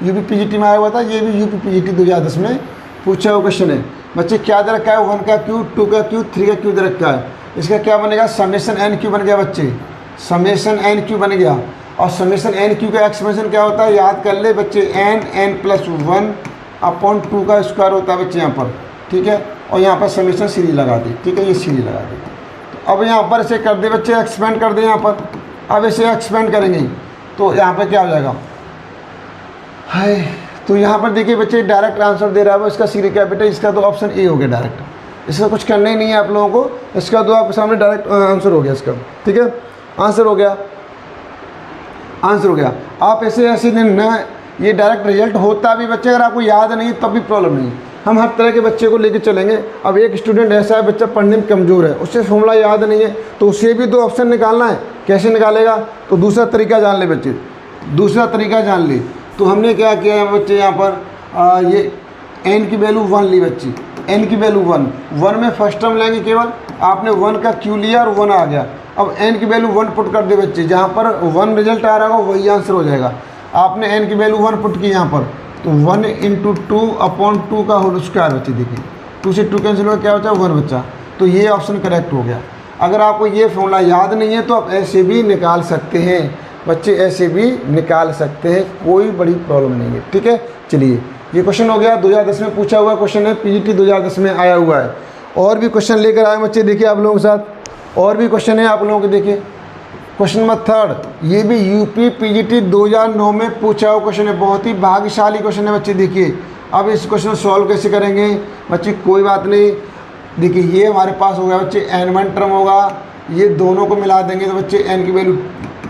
यूपी पीजीटी में आया हुआ था, ये भी यूपी पीजीटी 2010 में पूछा हुआ क्वेश्चन है। बच्चे क्या दे रखा है, 1 का क्यू, 2 का क्यू, 3 का क्यू दे रखा है। इसका क्या बनेगा, समेशन n³ बन गया बच्चे, समेशन n³ बन गया। और समेशन n³ का एक्सप्रेशन क्या होता है, याद कर ले बच्चे, n+1 अपॉन 2 का स्क्वायर होता है बच्चे यहाँ पर। ठीक है, और यहाँ पर समेशन सीरीज लगा दी। ठीक है, ये सीरीज लगा दी। तो अब यहाँ पर इसे कर दे बच्चे, एक्सपेंड कर दे यहाँ पर। अब इसे एक्सपेंड करेंगे तो यहाँ पर क्या हो जाएगा, हाय, तो यहाँ पर देखिए बच्चे डायरेक्ट आंसर दे रहा है वो, इसका सीरीज कैपिटल, इसका तो ऑप्शन ए हो गया डायरेक्ट। इसका कुछ करना ही नहीं है आप लोगों को, इसका तो आपके सामने डायरेक्ट आंसर हो गया इसका। ठीक है, आंसर हो गया, आंसर हो गया। आप ऐसे न, ये डायरेक्ट रिजल्ट होता भी बच्चे, अगर आपको याद नहीं तब भी प्रॉब्लम नहीं। हम हर तरह के बच्चे को लेके चलेंगे। अब एक स्टूडेंट ऐसा है, बच्चा पढ़ने में कमज़ोर है, उससे फॉर्मूला याद नहीं है, तो उसे भी 2 ऑप्शन निकालना है। कैसे निकालेगा, तो दूसरा तरीका जान ले बच्चे, दूसरा तरीका जान ले। तो हमने क्या किया है बच्चे, यहाँ पर ये n की वैल्यू 1 ली बच्ची, n की वैल्यू 1 में फर्स्ट टर्म लेंगे केवल। आपने 1 का क्यू लिया और 1 आ गया। अब n की वैल्यू 1 पुट कर दे बच्चे, जहाँ पर 1 रिजल्ट आ रहा होगा वही आंसर हो जाएगा। आपने n की वैल्यू 1 पुट की यहाँ पर, तो 1 × 2 अपॉन 2 का होल स्क्वायर बच्चे। देखिए 2 से 2 कैंसिल हो क्या बचा, 1 बच्चा। तो ये ऑप्शन करेक्ट हो गया। अगर आपको ये फॉर्मूला याद नहीं है तो आप ऐसे भी निकाल सकते हैं बच्चे, ऐसे भी निकाल सकते हैं, कोई बड़ी प्रॉब्लम नहीं है। ठीक है, चलिए ये क्वेश्चन हो गया, 2010 में पूछा हुआ क्वेश्चन है, पीजीटी 2010 में आया हुआ है। और भी क्वेश्चन लेकर आए बच्चे, देखिए आप लोगों के साथ और भी क्वेश्चन है आप लोगों के। देखिए क्वेश्चन नंबर 3, ये भी यूपी पीजीटी 2009 में पूछा हुआ क्वेश्चन है, बहुत ही भाग्यशाली क्वेश्चन है बच्चे। देखिए अब इस क्वेश्चन सॉल्व कैसे करेंगे बच्चे, कोई बात नहीं। देखिए ये हमारे पास होगा बच्चे n1 टर्म होगा, ये दोनों को मिला देंगे तो बच्चे n की वैल्यू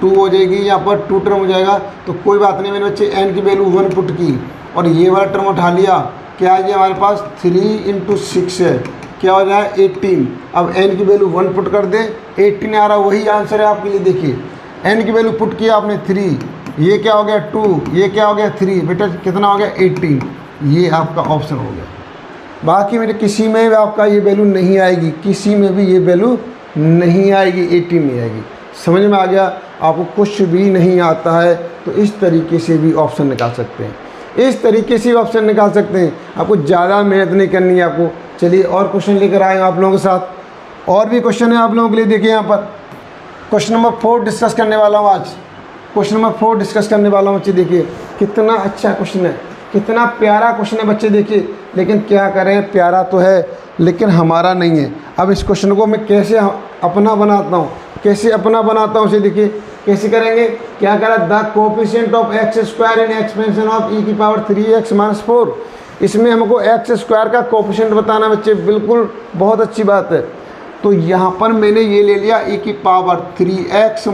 2 हो जाएगी, यहाँ पर 2 टर्म हो जाएगा। तो कोई बात नहीं, मैंने बच्चे n की वैल्यू 1 पुट की और ये वाला टर्म उठा लिया। क्या है, ये हमारे पास 3 × 6 है, क्या हो जाए 18। अब n की वैल्यू 1 पुट कर दे, 18 आ रहा, वही आंसर है आपके लिए। देखिए n की वैल्यू पुट किया आपने 3, ये क्या हो गया 2, ये क्या हो गया 3, बेटा कितना हो गया 18। ये आपका ऑप्शन हो गया। बाकी मेरे किसी में भी आपका ये वैल्यू नहीं आएगी, किसी में भी ये वैल्यू नहीं आएगी, 18 नहीं आएगी। समझ में आ गया, आपको कुछ भी नहीं आता है तो इस तरीके से भी ऑप्शन निकाल सकते हैं, इस तरीके से ऑप्शन निकाल सकते हैं। आपको ज़्यादा मेहनत नहीं करनी है आपको। चलिए और क्वेश्चन लेकर आए आप लोगों के साथ, और भी क्वेश्चन है आप लोगों के लिए। देखिए यहाँ पर क्वेश्चन नंबर 4 डिस्कस करने वाला हूँ आज, क्वेश्चन नंबर 4 डिस्कस करने वाला हूँ बच्चे। देखिए कितना अच्छा क्वेश्चन है, कितना प्यारा क्वेश्चन है बच्चे देखिए, लेकिन क्या करें, प्यारा तो है लेकिन हमारा नहीं है। अब इस क्वेश्चन को मैं कैसे अपना बनाता हूँ, कैसे अपना बनाता हूँ उसे देखिए कैसे करेंगे। क्या करा, the coefficient of x square in expansion of e की पावर 3x - 4। इसमें हमको एक्स स्क्वायर का कोफिशिएंट बताना बच्चे, बिल्कुल बहुत अच्छी बात है। तो यहाँ पर मैंने ये ले लिया ई की पावर 3x -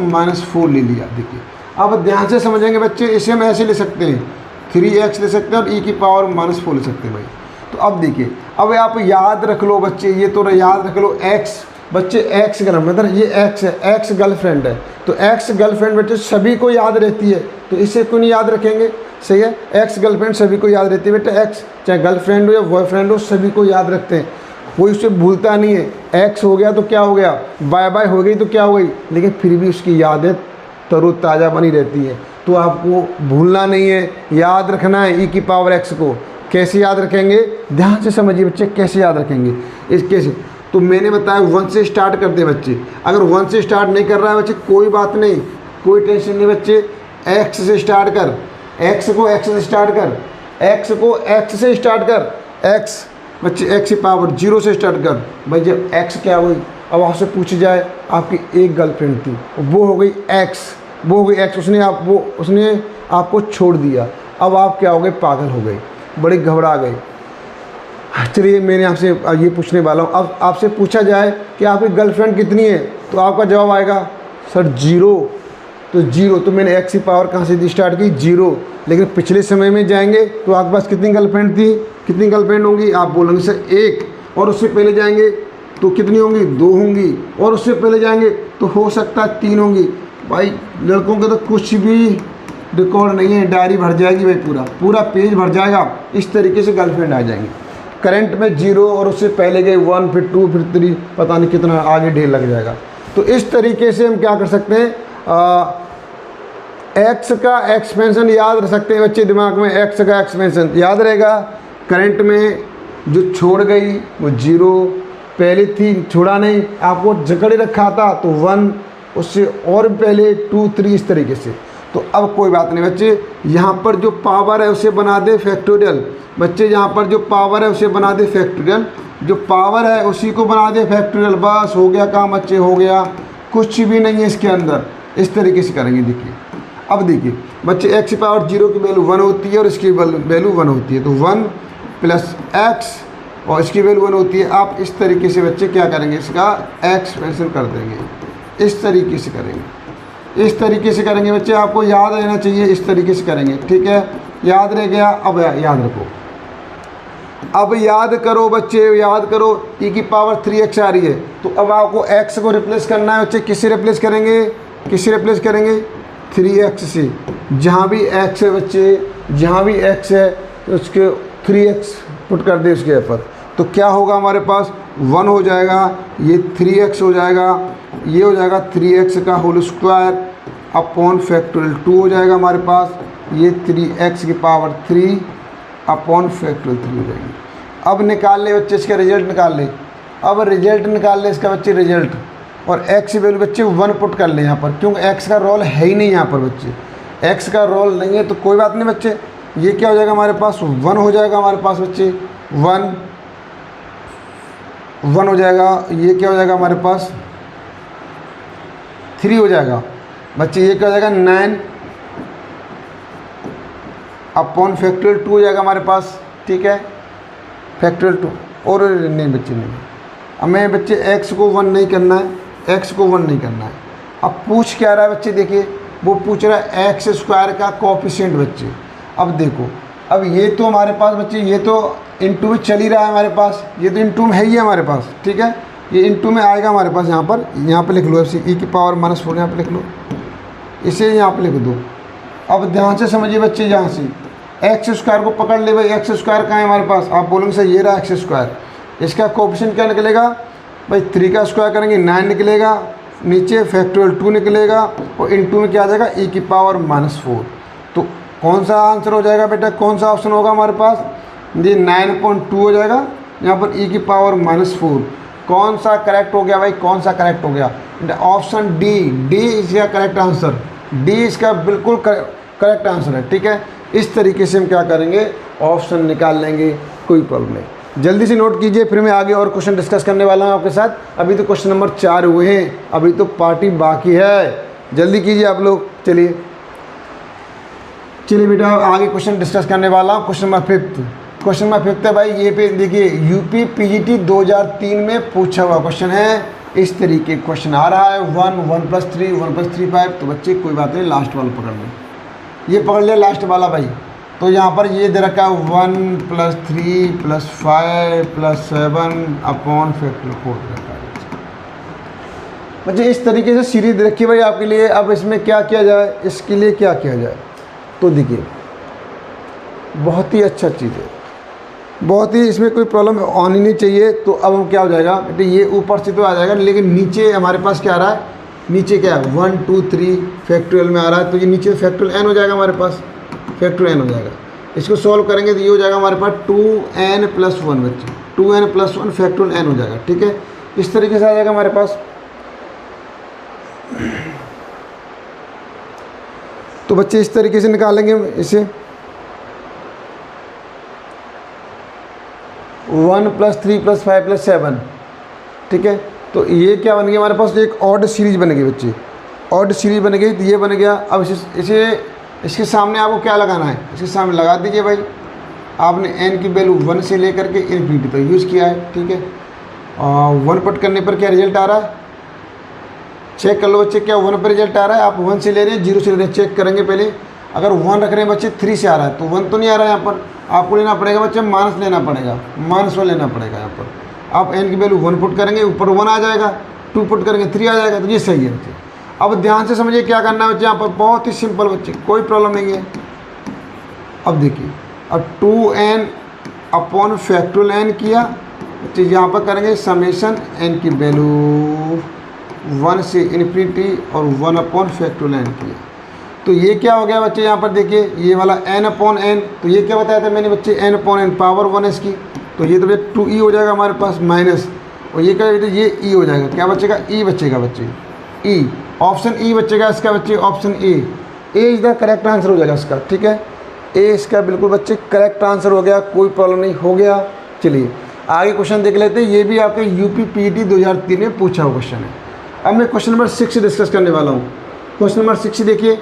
4 ले लिया। देखिए अब ध्यान से समझेंगे बच्चे, इसे हम ऐसे ले सकते हैं, 3x ले सकते हैं और ई की पावर -4 ले सकते हैं भाई। तो अब देखिए, अब आप याद रख लो बच्चे, ये तो याद रख लो x बच्चे, x गर्ल मतलब ये x है, x गर्लफ्रेंड है। तो x गर्लफ्रेंड बच्चे सभी को याद रहती है, तो इसे क्यों नहीं याद रखेंगे, सही है। x गर्लफ्रेंड सभी को याद रहती है बेटा, x चाहे गर्लफ्रेंड हो या बॉयफ्रेंड हो सभी को याद रखते हैं, कोई उसे भूलता नहीं है। x हो गया तो क्या हो गया, बाय बाय हो गई तो क्या हो गई, लेकिन फिर भी उसकी यादें तरोताज़ा बनी रहती है। तो आपको भूलना नहीं है, याद रखना है ई की पावर x को। कैसे याद रखेंगे, ध्यान से समझिए बच्चे, कैसे याद रखेंगे इस कैसे। तो मैंने बताया 1 से स्टार्ट करते हैं बच्चे, अगर 1 से स्टार्ट नहीं कर रहा है बच्चे कोई बात नहीं, कोई टेंशन नहीं बच्चे, x से स्टार्ट कर, x को x से स्टार्ट कर, x को x से स्टार्ट कर, x बच्चे x की पावर 0 से स्टार्ट कर। भाई जब x क्या हुई, अब आपसे पूछी जाए आपकी एक गर्लफ्रेंड थी, वो हो गई x, वो हो गई x, उसने आपको छोड़ दिया, अब आप क्या हो गए, पागल हो गए, बड़ी घबरा गए। चलिए मैंने आपसे ये पूछने वाला हूँ, अब आपसे पूछा जाए कि आपकी गर्लफ्रेंड कितनी है, तो आपका जवाब आएगा सर 0। तो 0, तो मैंने x की पावर कहाँ से स्टार्ट की, 0। लेकिन पिछले समय में जाएंगे तो आपके पास कितनी गर्लफ्रेंड थी, कितनी गर्लफ्रेंड होंगी, आप बोलेंगे सर 1, और उससे पहले जाएंगे तो कितनी होंगी, 2 होंगी, और उससे पहले जाएंगे तो हो सकता है 3 होंगी। भाई लड़कों के तो कुछ भी रिकॉर्ड नहीं है, डायरी भर जाएगी भाई, पूरा पेज भर जाएगा, इस तरीके से गर्लफ्रेंड आ जाएंगी। करंट में 0 और उससे पहले गए 1, फिर 2, फिर 3, पता नहीं कितना आगे ढेर लग जाएगा। तो इस तरीके से हम क्या कर सकते हैं, x का एक्सपेंशन याद रख सकते हैं बच्चे, दिमाग में x का एक्सपेंशन याद रहेगा। करंट में जो छोड़ गई वो 0, पहले थी छोड़ा नहीं, आपको जकड़े रखा था तो 1, उससे और पहले 2, 3, इस तरीके से। तो अब कोई बात नहीं बच्चे, यहाँ पर जो पावर है उसे बना दे फैक्टोरियल। बच्चे यहाँ पर जो पावर है उसे बना दे फैक्टोरियल, जो पावर है उसी को बना दे फैक्टोरियल, बस हो गया काम बच्चे, हो गया, कुछ भी नहीं है इसके अंदर। इस तरीके से करेंगे। देखिए अब देखिए बच्चे, x की पावर 0 की वैल्यू 1 होती है और इसकी वैल्यू 1 होती है, तो 1 + x और इसकी वैल्यू 1 होती है। आप इस तरीके से बच्चे क्या करेंगे, इसका एक्सपेंशन कर देंगे, इस तरीके से करेंगे, इस तरीके से करेंगे बच्चे, आपको याद रहना चाहिए, इस तरीके से करेंगे, ठीक है, याद रह गया। अब याद रखो, अब याद करो बच्चे, याद करो, e की पावर 3x आ रही है, तो अब आपको x को रिप्लेस करना है बच्चे, किससे रिप्लेस करेंगे, किससे रिप्लेस करेंगे, 3x से। जहाँ भी x है बच्चे, जहाँ भी x है तो उसके 3x पुट कर दे उसके ऊपर, तो क्या होगा हमारे पास 1 हो जाएगा, ये 3x हो जाएगा, ये हो जाएगा 3x का होल स्क्वायर अपॉन फैक्टोरियल 2 हो जाएगा हमारे पास, ये 3x की पावर 3 अपॉन फैक्टोरियल 3 हो जाएगी। अब निकाल ले बच्चे, इसका रिजल्ट निकाल ले, अब रिजल्ट निकाल ले इसका बच्चे, रिजल्ट, और x की वैल्यू बच्चे 1 पुट कर ले यहाँ पर, क्योंकि x का रोल है ही नहीं यहाँ पर बच्चे, x का रोल नहीं है, तो कोई बात नहीं बच्चे, ये क्या हो जाएगा हमारे पास 1 हो जाएगा हमारे पास बच्चे, 1 हो जाएगा, ये क्या हो जाएगा हमारे पास 3 हो जाएगा बच्चे, ये क्या हो जाएगा 9 अपॉन फैक्टोरियल 2 हो जाएगा हमारे पास, ठीक है, फैक्टोरियल 2, और नहीं बच्चे नहीं, हमें बच्चे x को 1 नहीं करना है, x को 1 नहीं करना है। अब पूछ क्या रहा है बच्चे, देखिए वो पूछ रहा है एक्स स्क्वायर का कोफिशिएंट बच्चे। अब देखो, अब ये तो हमारे पास बच्चे, ये तो इनटू में चल ही रहा है हमारे पास, ये तो इनटू में है ही हमारे पास, ठीक है, ये इनटू में आएगा हमारे पास, यहाँ पर लिख लो, ऐसे e की पावर -4 यहाँ पर लिख लो, इसे यहाँ पर लिख दो। अब ध्यान से समझिए बच्चे, यहाँ से एक्स स्क्वायर को पकड़ ले भाई, एक्स स्क्वायर कहाँ है हमारे पास, आप बोलेंगे सर ये रहा एक्स स्क्वायर, इसका कोफिशिएंट क्या निकलेगा भाई, 3 का स्क्वायर करेंगे 9 निकलेगा, नीचे फैक्टोरियल 2 निकलेगा, और इनटू में क्या आ जाएगा e की पावर -4। तो कौन सा आंसर हो जाएगा बेटा, कौन सा ऑप्शन होगा हमारे पास, ये 9.2 हो जाएगा, यहाँ पर e की पावर -4। कौन सा करेक्ट हो गया भाई, कौन सा करेक्ट हो गया, ऑप्शन डी, डी इसका करेक्ट आंसर, डी इसका बिल्कुल करेक्ट आंसर है, ठीक है। इस तरीके से हम क्या करेंगे, ऑप्शन निकाल लेंगे, कोई प्रॉब्लम नहीं। जल्दी से नोट कीजिए, फिर मैं आगे और क्वेश्चन डिस्कस करने वाला हूँ आपके साथ। अभी तो क्वेश्चन नंबर 4 हुए हैं, अभी तो पार्टी बाकी है, जल्दी कीजिए आप लोग। चलिए बेटा आगे क्वेश्चन डिस्कस करने वाला हूँ। क्वेश्चन नंबर 5, क्वेश्चन नंबर 5 है भाई, ये पे देखिए यूपी पीजीटी 2003 में पूछा हुआ क्वेश्चन है। इस तरीके क्वेश्चन आ रहा है 1 1 + 3 1 + 3 5। तो बच्चे कोई बात नहीं, लास्ट वाला पकड़ लो, ये पकड़ लिया लास्ट वाला भाई। तो यहाँ पर ये दे रखा है 1 + 3 + 5 + 7 अपॉन फैक्टर 4 रखा है बच्चे। इस तरीके से सीरीज दे रखी है भाई आपके लिए। अब इसमें क्या किया जाए, इसके लिए क्या किया जाए, तो देखिए बहुत ही अच्छा चीज़ है, बहुत ही, इसमें कोई प्रॉब्लम आनी नहीं चाहिए। तो अब हम क्या हो जाएगा बेटे, ये ऊपर से तो आ जाएगा, लेकिन नीचे हमारे पास क्या आ रहा है, नीचे क्या है 1 2 3 फैक्टोरियल में आ रहा है। तो ये नीचे फैक्टोरियल n हो जाएगा हमारे पास, फैक्टोरियल n हो जाएगा। इसको सॉल्व करेंगे तो ये हो जाएगा हमारे पास 2n + 1 बच्चे, 2n + 1 फैक्टोरियल n हो जाएगा। ठीक है, इस तरीके से आ जाएगा हमारे पास। तो बच्चे इस तरीके से निकालेंगे इसे, 1 + 3 + 5 + 7। ठीक है, तो ये क्या बन गया हमारे पास, एक ऑड सीरीज बन गई बच्चे, ऑड सीरीज बन गई। तो ये बन गया। अब इसे इसके सामने आपको क्या लगाना है, इसके सामने लगा दीजिए भाई। आपने n की वैल्यू 1 से लेकर के इन्फिनिटी तक यूज़ किया है। ठीक है, 1 पुट करने पर क्या रिजल्ट आ रहा है, चेक कर लो बच्चे, क्या 1 पर रिजल्ट आ रहा है। आप 1 से ले रहे हैं, 0 से ले रहे हैं, चेक करेंगे पहले। अगर 1 रख रहे हैं बच्चे 3 से आ रहा है, तो 1 तो नहीं आ रहा है यहाँ पर, आपको लेना पड़ेगा बच्चे माइनस लेना पड़ेगा, -1 लेना पड़ेगा यहाँ पर। आप n की वैल्यू 1 पुट करेंगे, ऊपर 1 आ जाएगा, 2 पुट करेंगे 3 आ जाएगा। तो ये सही है बच्चे। अब ध्यान से समझिए क्या करना है बच्चे, यहाँ पर बहुत ही सिंपल बच्चे, कोई प्रॉब्लम नहीं है। अब देखिए, अब 2n अपॉन फैक्टोरियल n किया बच्चे, यहाँ पर करेंगे समेशन n की वैल्यू 1 से इन्फिनिटी और 1 अपॉन फैक्टोरियल n किया। तो ये क्या हो गया बच्चे, यहाँ पर देखिए ये वाला n/n। तो ये क्या बताया था मैंने बच्चे, n/n पावर 1 इसकी। तो ये तो भैया 2e हो जाएगा हमारे पास माइनस, और ये क्या बेटे, ये e हो जाएगा। क्या बचेगा, e बचेगा बच्चे, e ऑप्शन e बचेगा इसका बच्चे, option A is the correct answer हो जाएगा इसका। ठीक है, ए इसका बिल्कुल बच्चे करेक्ट आंसर हो गया, कोई प्रॉब्लम नहीं, हो गया। चलिए आगे क्वेश्चन देख लेते हैं। ये भी आपके यूपी पीजीटी 2003 में पूछा हुआ क्वेश्चन है। अब मैं क्वेश्चन नंबर 6 डिस्कस करने वाला हूँ। क्वेश्चन नंबर 6 देखिए,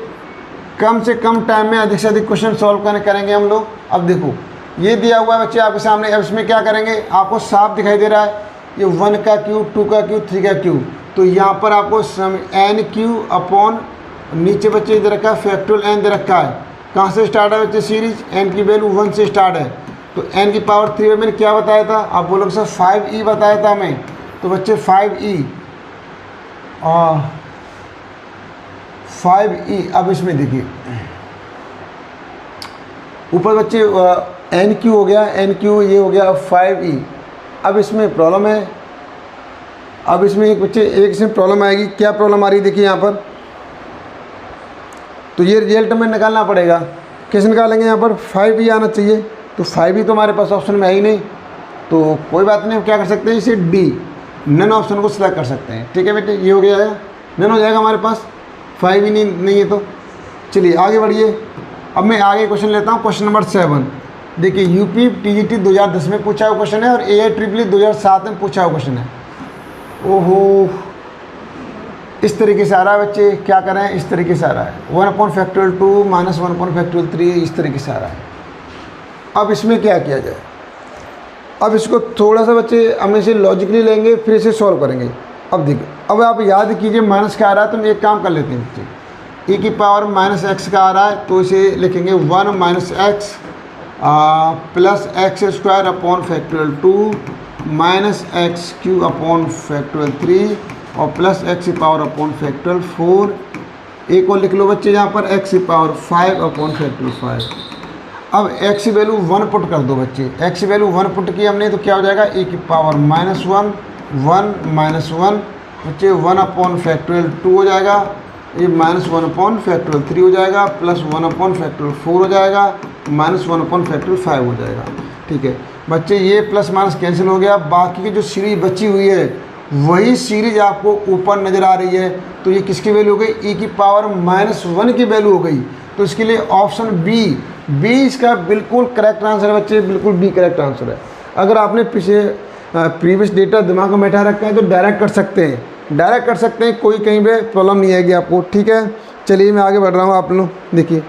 कम से कम टाइम में अधिक से अधिक क्वेश्चन सॉल्व करेंगे हम लोग। अब देखो ये दिया हुआ है बच्चे आपके सामने। अब इसमें क्या करेंगे, आपको साफ दिखाई दे रहा है ये 1 का क्यूब, 2 का क्यूब, 3 का क्यूब। तो यहाँ पर आपको n³ अपॉन नीचे बच्चे इधर रखा है फैक्टोरियल n दे रखा है। कहाँ से स्टार्ट है बच्चे सीरीज, n की वैल्यू 1 से स्टार्ट है। तो n की पावर 3 में मैंने क्या बताया था, आप बोलोगे सर 5e बताया था मैं। तो बच्चे 5e, अब इसमें देखिए ऊपर बच्चे n³ हो गया, n³ ये हो गया, अब 5e। अब इसमें प्रॉब्लम है, अब इसमें एक बच्चे एक इसमें प्रॉब्लम आएगी। क्या प्रॉब्लम आ रही है देखिए यहाँ पर। तो ये रिजल्ट में निकालना पड़ेगा, कैसे निकालेंगे, यहाँ पर 5e आना चाहिए। तो 5e तो हमारे पास ऑप्शन में है ही नहीं, तो कोई बात नहीं, हम क्या कर सकते हैं, इसे डी नन ऑप्शन को सिलेक्ट कर सकते हैं। ठीक है बेटे, ये हो गया है, नन हो जाएगा हमारे पास, 5e नहीं है। तो चलिए आगे बढ़िए। अब मैं आगे क्वेश्चन लेता हूँ, क्वेश्चन नंबर 7। देखिए यूपी पीजीटी 2010 में पूछा हुआ क्वेश्चन है और AIEEE 2007 में पूछा हुआ क्वेश्चन है। ओहो, इस तरीके से आ रहा है बच्चे, क्या करें, इस तरीके से आ रहा है 1/2 माइनस 1/3, इस तरीके से आ रहा है। अब इसमें क्या किया जाए, अब इसको थोड़ा सा बच्चे हम इसे लॉजिकली लेंगे, फिर इसे सॉल्व करेंगे। अब देखिए, अब आप याद कीजिए माइनस का आ रहा है, तो हम एक काम कर लेते हैं बच्चे, e की पावर -x का आ रहा है, तो इसे लिखेंगे 1 - x plus x² upon factorial 2 minus x³ upon factorial 3 और प्लस x की पावर अपॉन फैक्टोरियल 4। एक और लिख लो बच्चे यहाँ पर x की पावर 5 अपॉन फैक्टोरियल 5। अब x की वैल्यू 1 पुट कर दो बच्चे, x की वैल्यू 1 पुट की हमने, तो क्या हो जाएगा, e की पावर -1 1 - 1 बच्चे 1 अपॉन फैक्टोरियल 2 हो जाएगा, ये -1 अपॉन फैक्टोरियल 3 हो जाएगा, प्लस 1 अपॉन फैक्टोरियल 4 हो जाएगा, -1 अपॉन फैक्टोरियल 5 हो जाएगा। ठीक है बच्चे, ये प्लस माइनस कैंसिल हो गया। बाकी की जो सीरीज बची हुई है वही सीरीज आपको ऊपर नज़र आ रही है। तो ये किसकी वैल्यू हो गई, e की पावर -1 की वैल्यू हो गई। तो इसके लिए ऑप्शन बी बी इसका बिल्कुल करेक्ट आंसर है बच्चे, बिल्कुल बी करेक्ट आंसर है। अगर आपने पीछे प्रीवियस डेटा दिमाग में बैठा रखा है तो डायरेक्ट कर सकते हैं, डायरेक्ट कर सकते हैं, कोई कहीं पे प्रॉब्लम नहीं आएगी आपको। ठीक है, चलिए मैं आगे बढ़ रहा हूँ। आप लोग देखिए,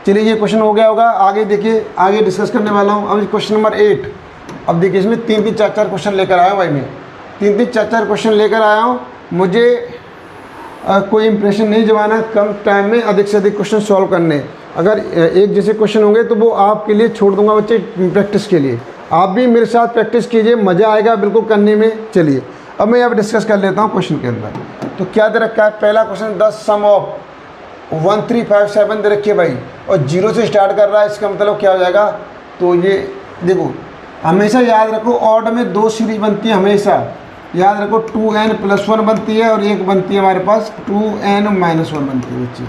चलिए ये क्वेश्चन हो गया होगा। आगे देखिए, आगे डिस्कस करने वाला हूँ। अब क्वेश्चन नंबर 8। अब देखिए इसमें 3-3, 4-4 क्वेश्चन लेकर आया हूँ भाई, मैं 3-3, 4-4 क्वेश्चन लेकर आया हूँ। मुझे कोई इंप्रेशन नहीं जमाना, कम टाइम में अधिक से अधिक क्वेश्चन सॉल्व करने। अगर एक जैसे क्वेश्चन होंगे तो वो आपके लिए छोड़ दूंगा बच्चे प्रैक्टिस के लिए। आप भी मेरे साथ प्रैक्टिस कीजिए, मज़ा आएगा बिल्कुल करने में। चलिए अब मैं यहाँ डिस्कस कर लेता हूँ क्वेश्चन के अंदर। तो क्या दे रखा है, पहला क्वेश्चन, द सम ऑफ 1357 दे रखी है भाई, और 0 से स्टार्ट कर रहा है। इसका मतलब क्या हो जाएगा, तो ये देखो हमेशा याद रखो, ऑड में 2 सीरीज बनती है हमेशा, याद रखो 2n+1 बनती है और एक बनती है हमारे पास 2n-1 बनती है बच्चे,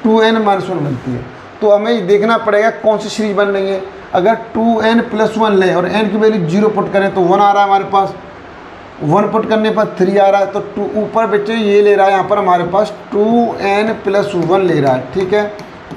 2n-1 बनती है। तो हमें देखना पड़ेगा कौन सी सीरीज बन रही है। अगर 2n+1 लें और n की वैल्यू 0 पुट करें तो 1 आ रहा है हमारे पास, 1 पुट करने पर 3 आ रहा है। तो 2 ऊपर बच्चे ये ले रहा है, यहाँ पर हमारे पास 2n+1 ले रहा है। ठीक है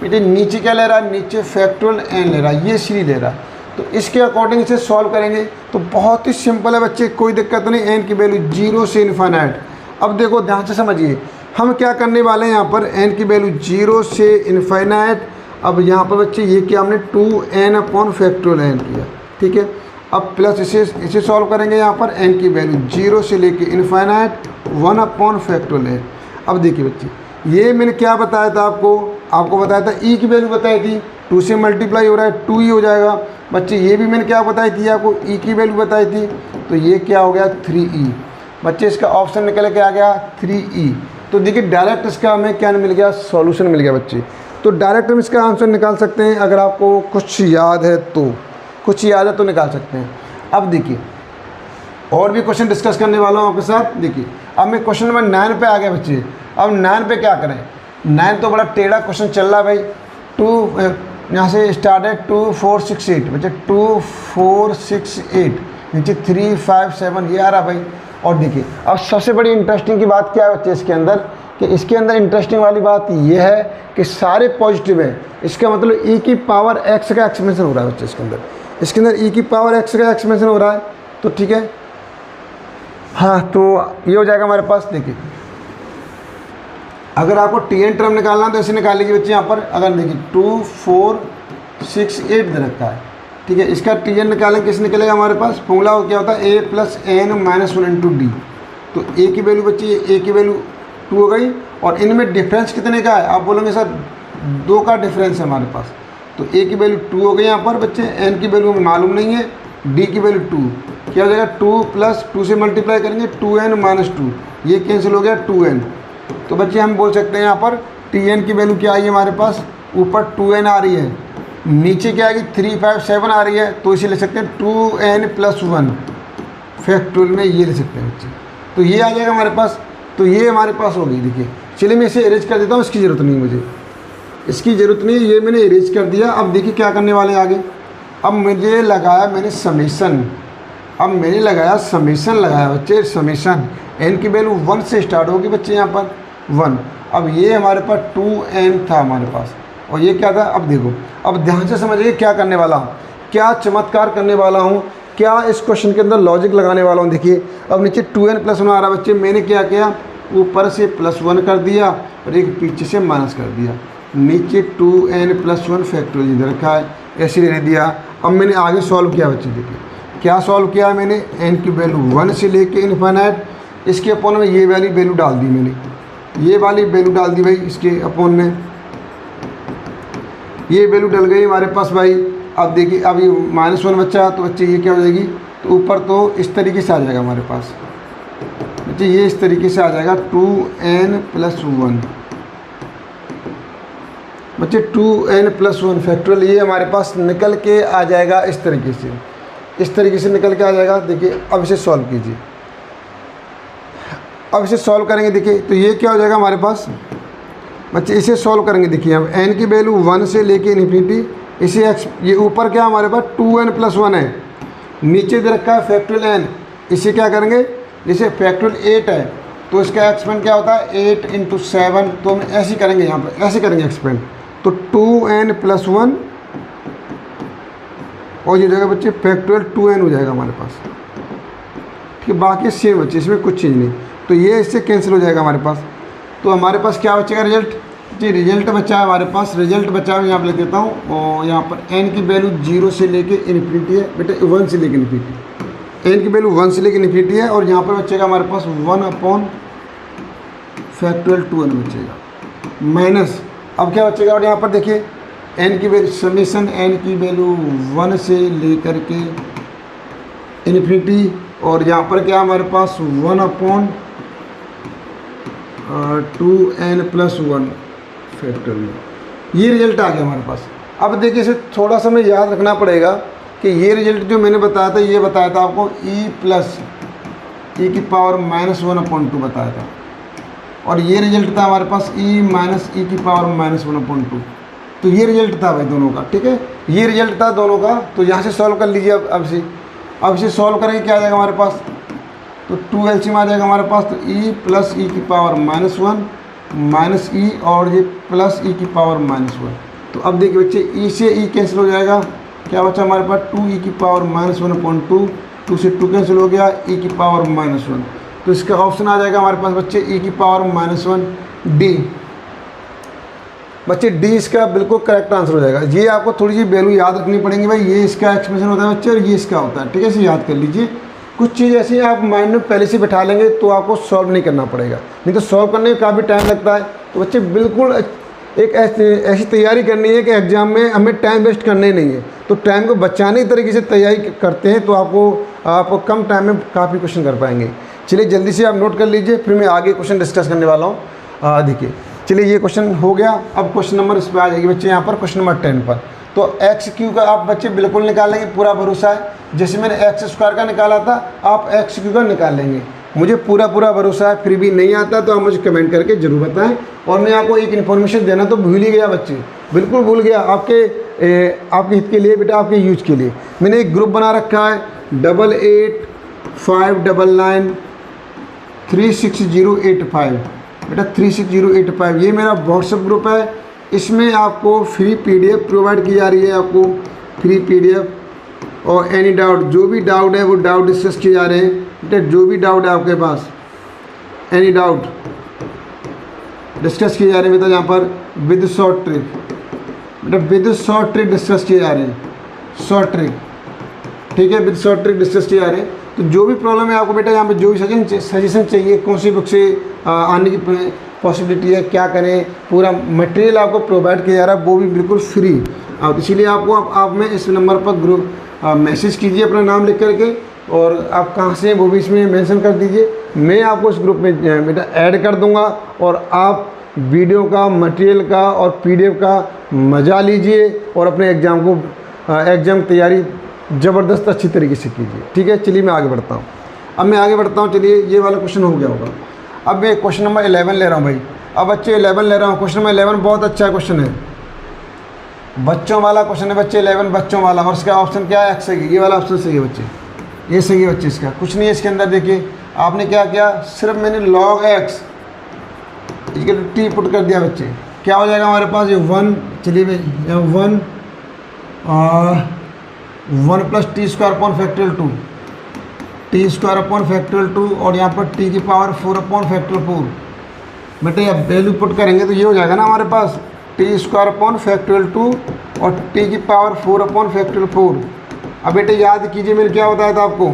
बेटे, नीचे क्या ले रहा है, नीचे फैक्टोरियल n ले रहा है, ये सीरीज ले रहा है। तो इसके अकॉर्डिंग इसे सॉल्व करेंगे तो बहुत ही सिंपल है बच्चे, कोई दिक्कत नहीं। n की वैल्यू 0 से इनफाइनाइट। अब देखो ध्यान से समझिए, हम क्या करने वाले हैं यहाँ पर, n की वैल्यू 0 से इनफाइनाइट। अब यहाँ पर बच्चे ये क्या हमने 2n/फैक्टोरियल n किया। ठीक है, अब प्लस इसे सॉल्व करेंगे यहाँ पर, n की वैल्यू 0 से लेके इनफाइनाइट 1/फैक्टोरियल n। अब देखिए बच्चे, ये मैंने क्या बताया था आपको बताया था e की वैल्यू बताई थी, 2 से मल्टीप्लाई हो रहा है 2e हो जाएगा बच्चे। ये भी मैंने क्या बताई थी आपको, e की वैल्यू बताई थी, तो ये क्या हो गया 3e बच्चे। इसका ऑप्शन निकल के आ गया 3e। तो देखिए डायरेक्ट इसका हमें क्या मिल गया, सॉल्यूशन मिल गया बच्चे। तो डायरेक्ट हम इसका आंसर निकाल सकते हैं, अगर आपको कुछ याद है तो निकाल सकते हैं। अब देखिए और भी क्वेश्चन डिस्कस करने वाला हूँ आपके साथ। देखिए अब मैं क्वेश्चन नंबर 9 पे आ गया बच्चे। अब 9 पे क्या करें, 9 तो बड़ा टेढ़ा क्वेश्चन चल रहा है भाई। 2 यहाँ से स्टार्ट है 2 4 6 8 बच्चे, 2 4 6 8 नीचे 3 5 7 ये आ रहा भाई। और देखिए अब सबसे बड़ी इंटरेस्टिंग की बात क्या है बच्चे इसके अंदर, कि इसके अंदर इंटरेस्टिंग वाली बात ये है कि सारे पॉजिटिव हैं। इसका मतलब e की पावर x का एक्सपेंशन हो रहा है बच्चे इसके अंदर e की पावर x का एक्सपेंशन हो रहा है। तो ठीक है, हाँ तो ये हो जाएगा हमारे पास। देखिए अगर आपको tn टर्म निकालना है तो ऐसे निकाल लीजिए बच्चे। यहाँ पर अगर देखिए 2 4 6 8 दे रखा है, ठीक है, इसका tn निकालें, किस निकलेगा हमारे पास, फॉर्मूला क्या होता है a+n-1 × d। तो a की वैल्यू बच्ची, a की वैल्यू 2 हो गई, और इनमें डिफरेंस कितने का है, आप बोलोगे सर 2 का डिफरेंस है हमारे पास। तो a की वैल्यू 2 हो गई यहाँ पर बच्चे, n की वैल्यू हमें मालूम नहीं है, d की वैल्यू 2 क्या हो जाएगा, 2 + 2 से मल्टीप्लाई करेंगे 2n-2, ये कैंसिल हो गया 2n। तो बच्चे हम बोल सकते हैं यहाँ पर tn की वैल्यू क्या आई है हमारे पास, ऊपर 2n आ रही है, नीचे क्या आएगी 3 5 7 आ रही है। तो इसे ले सकते हैं 2n+1 फैक्टोरियल में, ये ले सकते हैं बच्चे। तो ये आ जाएगा हमारे पास। तो ये हमारे पास हो गई। देखिए चलिए मैं इसे इरेज कर देता हूँ, इसकी ज़रूरत नहीं मुझे, इसकी ज़रूरत नहीं, ये मैंने इरेज कर दिया। अब देखिए क्या करने वाले हैं आगे। अब मुझे लगाया मैंने समेशन, अब मैंने लगाया समेशन लगाया बच्चे, समेशन n की वैल्यू 1 से स्टार्ट होगी बच्चे, यहाँ पर 1। अब ये हमारे पास 2n था हमारे पास, और ये क्या था। अब देखो, अब ध्यान से समझिए क्या करने वाला हूँ, क्या चमत्कार करने वाला हूँ, क्या इस क्वेश्चन के अंदर लॉजिक लगाने वाला हूँ। देखिए अब नीचे 2n+1 आ रहा है बच्चे, मैंने क्या किया, ऊपर से +1 कर दिया और एक पीछे से माइनस कर दिया, नीचे 2n+1 फैक्टोरियल इधर रखा है, ऐसे रहने दिया। अब मैंने आगे सॉल्व किया बच्चे, देखिए क्या सॉल्व किया मैंने, n की वैल्यू 1 से लेके इनफाइनाइट, इसके अपोन में ये वाली वैल्यू डाल दी मैंने, ये वाली वैल्यू डाल दी भाई इसके अपोन में, ये वैल्यू डल गई हमारे पास भाई। अब देखिए अब ये -1 बच्चा, तो बच्चे ये क्या हो जाएगी, तो ऊपर तो इस तरीके से आ जाएगा हमारे पास बच्चे, ये इस तरीके से आ जाएगा 2n+1 बच्चे, 2n+1 फैक्टोरियल, ये हमारे पास निकल के आ जाएगा इस तरीके से, इस तरीके से निकल के आ जाएगा। देखिए अब इसे सॉल्व कीजिए, अब इसे सॉल्व करेंगे। देखिए तो ये क्या हो जाएगा हमारे पास बच्चे, इसे सॉल्व करेंगे। देखिए अब n की वैल्यू 1 से लेके इन्फिनिटी, इसे x, ये ऊपर क्या हमारे पास 2n+1 है, नीचे दे रखा है फैक्टोरियल n, इसे क्या करेंगे, जैसे फैक्टोरियल 8 है तो इसका एक्सपेंड क्या होता है 8 × 7, तो हम ऐसे करेंगे, यहाँ पर ऐसे करेंगे एक्सपेंड। तो 2n+1 और ये हो जाएगा बच्चे फैक्टोरियल 2n हो जाएगा हमारे पास। ठीक है, बाकी सेम बच्चे, इसमें कुछ चेंज नहीं। तो ये इससे कैंसिल हो जाएगा हमारे पास। तो हमारे पास क्या बचेगा रिजल्ट जी, रिजल्ट बचा है हमारे पास, रिजल्ट बचा है, यहाँ पर लिख देता हूँ। और यहाँ पर n की वैल्यू 0 से लेके इन्फिनिटी है बेटा, 1 से लेके इन्फिनिटी। n की वैल्यू 1 से लेके इन्फिनिटी है और यहाँ पर बचेगा हमारे पास 1/फैक्टोरियल 2n बचेगा माइनस। अब क्या बचेगा, और यहाँ पर देखिए n की वैल्यू समीशन n की वैल्यू 1 से लेकर के इन्फिनिटी, और यहाँ पर क्या हमारे पास 1/2n+1 फैक्टोरियल। ये रिजल्ट आ गया हमारे पास। अब देखिए इसे थोड़ा सा हमें याद रखना पड़ेगा कि ये रिजल्ट जो मैंने बताया था, ये बताया था आपको e + e⁻⁻1/2 बताया था, और ये रिजल्ट था हमारे पास e - e⁻⁻1/2। तो ये रिजल्ट था भाई दोनों का। ठीक है, ये रिजल्ट था दोनों का। तो यहाँ से सॉल्व कर लीजिए। अब इसे सॉल्व करेंगे, क्या आ जाएगा हमारे पास, तो 2 LCM आ जाएगा हमारे पास। तो e + e⁻⁻1 - e और ये + e⁻⁻1। तो अब देखिए बच्चे e से e कैंसिल हो जाएगा, क्या बचा हमारे पास 2e⁻⁻1/2, 2 से 2 कैंसिल हो गया, e⁻⁻1। तो इसका ऑप्शन आ जाएगा हमारे पास बच्चे e⁻⁻1 डी। बच्चे डी इसका बिल्कुल करेक्ट आंसर हो जाएगा। ये आपको थोड़ी सी वैल्यू याद रखनी पड़ेंगी भाई, ये इसका एक्सप्रेशन होता है बच्चे और ये इसका होता है। ठीक है, इसे याद कर लीजिए। कुछ चीज़ ऐसी आप माइंड में पहले से बिठा लेंगे तो आपको सॉल्व नहीं करना पड़ेगा, नहीं तो सॉल्व करने में काफ़ी टाइम लगता है। तो बच्चे बिल्कुल एक ऐसी तैयारी करनी है कि एग्ज़ाम में हमें टाइम वेस्ट करने नहीं है। तो टाइम को बचाने की तरीके से तैयारी करते हैं तो आप कम टाइम में काफ़ी क्वेश्चन कर पाएंगे। चलिए जल्दी से आप नोट कर लीजिए, फिर मैं आगे क्वेश्चन डिस्कस करने वाला हूँ। देखिए चलिए ये क्वेश्चन हो गया। अब क्वेश्चन नंबर इस पर आ जाएगी बच्चे, यहाँ पर क्वेश्चन नंबर 10 पर। तो XQ का आप बच्चे बिल्कुल निकालेंगे, पूरा भरोसा है। जैसे मैंने x² का निकाला था, आप XQ का निकाल लेंगे, मुझे पूरा भरोसा है। फिर भी नहीं आता तो आप मुझे कमेंट करके ज़रूर बताएं। और मैं आपको एक इन्फॉर्मेशन देना तो भूल ही गया बच्चे, बिल्कुल भूल गया। आपके हित के लिए बेटा, आपके यूज के लिए मैंने एक ग्रुप बना रखा है 885599368085 बेटा, 36085। ये मेरा व्हाट्सएप ग्रुप है। इसमें आपको फ्री PDF प्रोवाइड की जा रही है, आपको फ्री PDF। और एनी डाउट, जो भी डाउट है वो डाउट डिस्कस किए जा रहे हैं बेटा। जो भी डाउट है आपके पास, एनी डाउट डिस्कस किए जा रहे हैं बेटा। यहाँ पर विद शॉर्ट ट्रिक बेटा, विद शॉर्ट ट्रिक डिस्कस किए जा रहे हैं, शॉर्ट ट्रिक। ठीक है, विद शॉर्ट ट्रिक डिस्कस किए जा रहे हैं। तो जो भी प्रॉब्लम है आपको बेटा, यहाँ पे जो भी सजेशन चाहिए, कौन सी बुक से आने की पॉसिबिलिटी है, क्या करें, पूरा मटेरियल आपको प्रोवाइड किया जा रहा है, वो भी बिल्कुल फ्री। अब इसीलिए आपको आप में इस नंबर पर ग्रुप मैसेज कीजिए अपना नाम लिख करके, और आप कहाँ से हैं वो भी इसमें मेंशन कर दीजिए। मैं आपको इस ग्रुप में बेटा ऐड कर दूंगा, और आप वीडियो का, मटेरियल का और PDF का मज़ा लीजिए और अपने एग्ज़ाम तैयारी ज़बरदस्त अच्छी तरीके से कीजिए। ठीक है, चलिए मैं आगे बढ़ता हूँ। अब मैं आगे बढ़ता हूँ। चलिए ये वाला क्वेश्चन हो गया होगा। अब मैं क्वेश्चन नंबर 11 ले रहा हूँ भाई। अब बच्चे 11 ले रहा हूँ। क्वेश्चन नंबर 11 बहुत अच्छा क्वेश्चन है, बच्चों वाला क्वेश्चन है बच्चे, 11 बच्चों वाला। और इसका ऑप्शन क्या है, X सही। ये वाला ऑप्शन सही है बच्चे, ये सही है बच्चे। इसका कुछ नहीं है इसके अंदर। देखिए आपने क्या किया, सिर्फ मैंने log x t पुट कर दिया बच्चे। क्या हो जाएगा हमारे पास, ये 1, चलिए भाई 1 + t² 2 t² 2 और यहाँ पर t की पावर 4/4 बेटे। अब वैल्यू पुट करेंगे तो ये हो जाएगा ना हमारे पास t² 2 और t की पावर 4/4। अब बेटे याद कीजिए मैंने क्या बताया था आपको।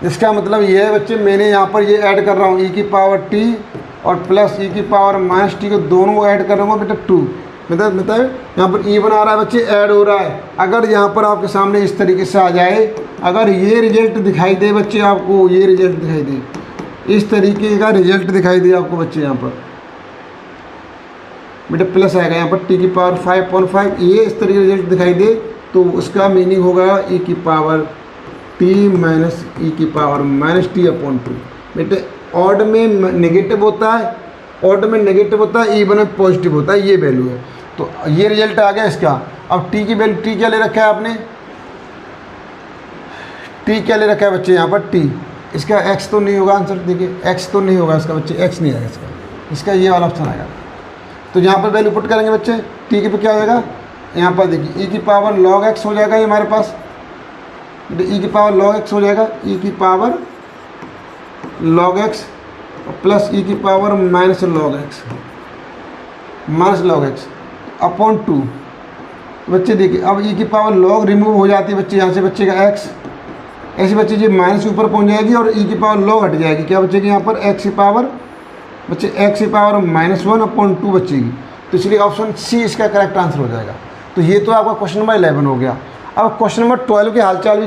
इसका मतलब ये है बच्चे, मैंने यहाँ पर ये ऐड कर रहा हूँ e की पावर t और प्लस e की पावर -t को दोनों ऐड कर रहा हूँ बेटा 2। मतलब यहाँ पर e बना रहा है बच्चे, ऐड हो रहा है। अगर यहाँ पर आपके सामने इस तरीके से आ जाए, अगर ये रिजल्ट दिखाई दे बच्चे, आपको ये रिजल्ट दिखाई दे, इस तरीके का रिजल्ट दिखाई दे आपको बच्चे, यहाँ पर बेटा प्लस आएगा, यहाँ पर t की पावर 5.5, ये इस तरीके रिजल्ट दिखाई दे तो उसका मीनिंग होगा e की पावर t माइनस e की पावर -t/2। बेटे ऑड में नेगेटिव होता है, ऑड में नेगेटिव होता है, इवन में पॉजिटिव होता है, ये वैल्यू है। तो ये रिजल्ट आ गया इसका। अब t की वैल्यू, t क्या ले रखा है आपने, t क्या ले रखा है बच्चे यहाँ पर t। इसका x तो नहीं होगा आंसर, देखिए x तो नहीं होगा इसका बच्चे, x नहीं आएगा इसका ये वाला ऑप्शन आएगा। तो यहाँ पर वैल्यू पुट करेंगे बच्चे, t के पे क्या हो जाएगा, यहाँ पर देखिए e की पावर log x हो जाएगा ये हमारे पास। ई की पावर log x हो जाएगा, ई की पावर log x प्लस ई की power minus log x upon 2। बच्चे देखिए अब ई की पावर log रिमूव हो जाती है बच्चे, यहाँ से बच्चेगा x, ऐसे बच्चे जी माइनस ऊपर पहुँच जाएगी और ई की पावर log हट जाएगी, क्या बचेगी यहाँ पर x की पावर बच्चे x की पावर -1 अपॉन 2 बचेगी। तो इसलिए ऑप्शन सी इसका करेक्ट आंसर हो जाएगा। तो ये तो आपका क्वेश्चन नंबर 11 हो गया। अब क्वेश्चन नंबर 12 के हालचाल भी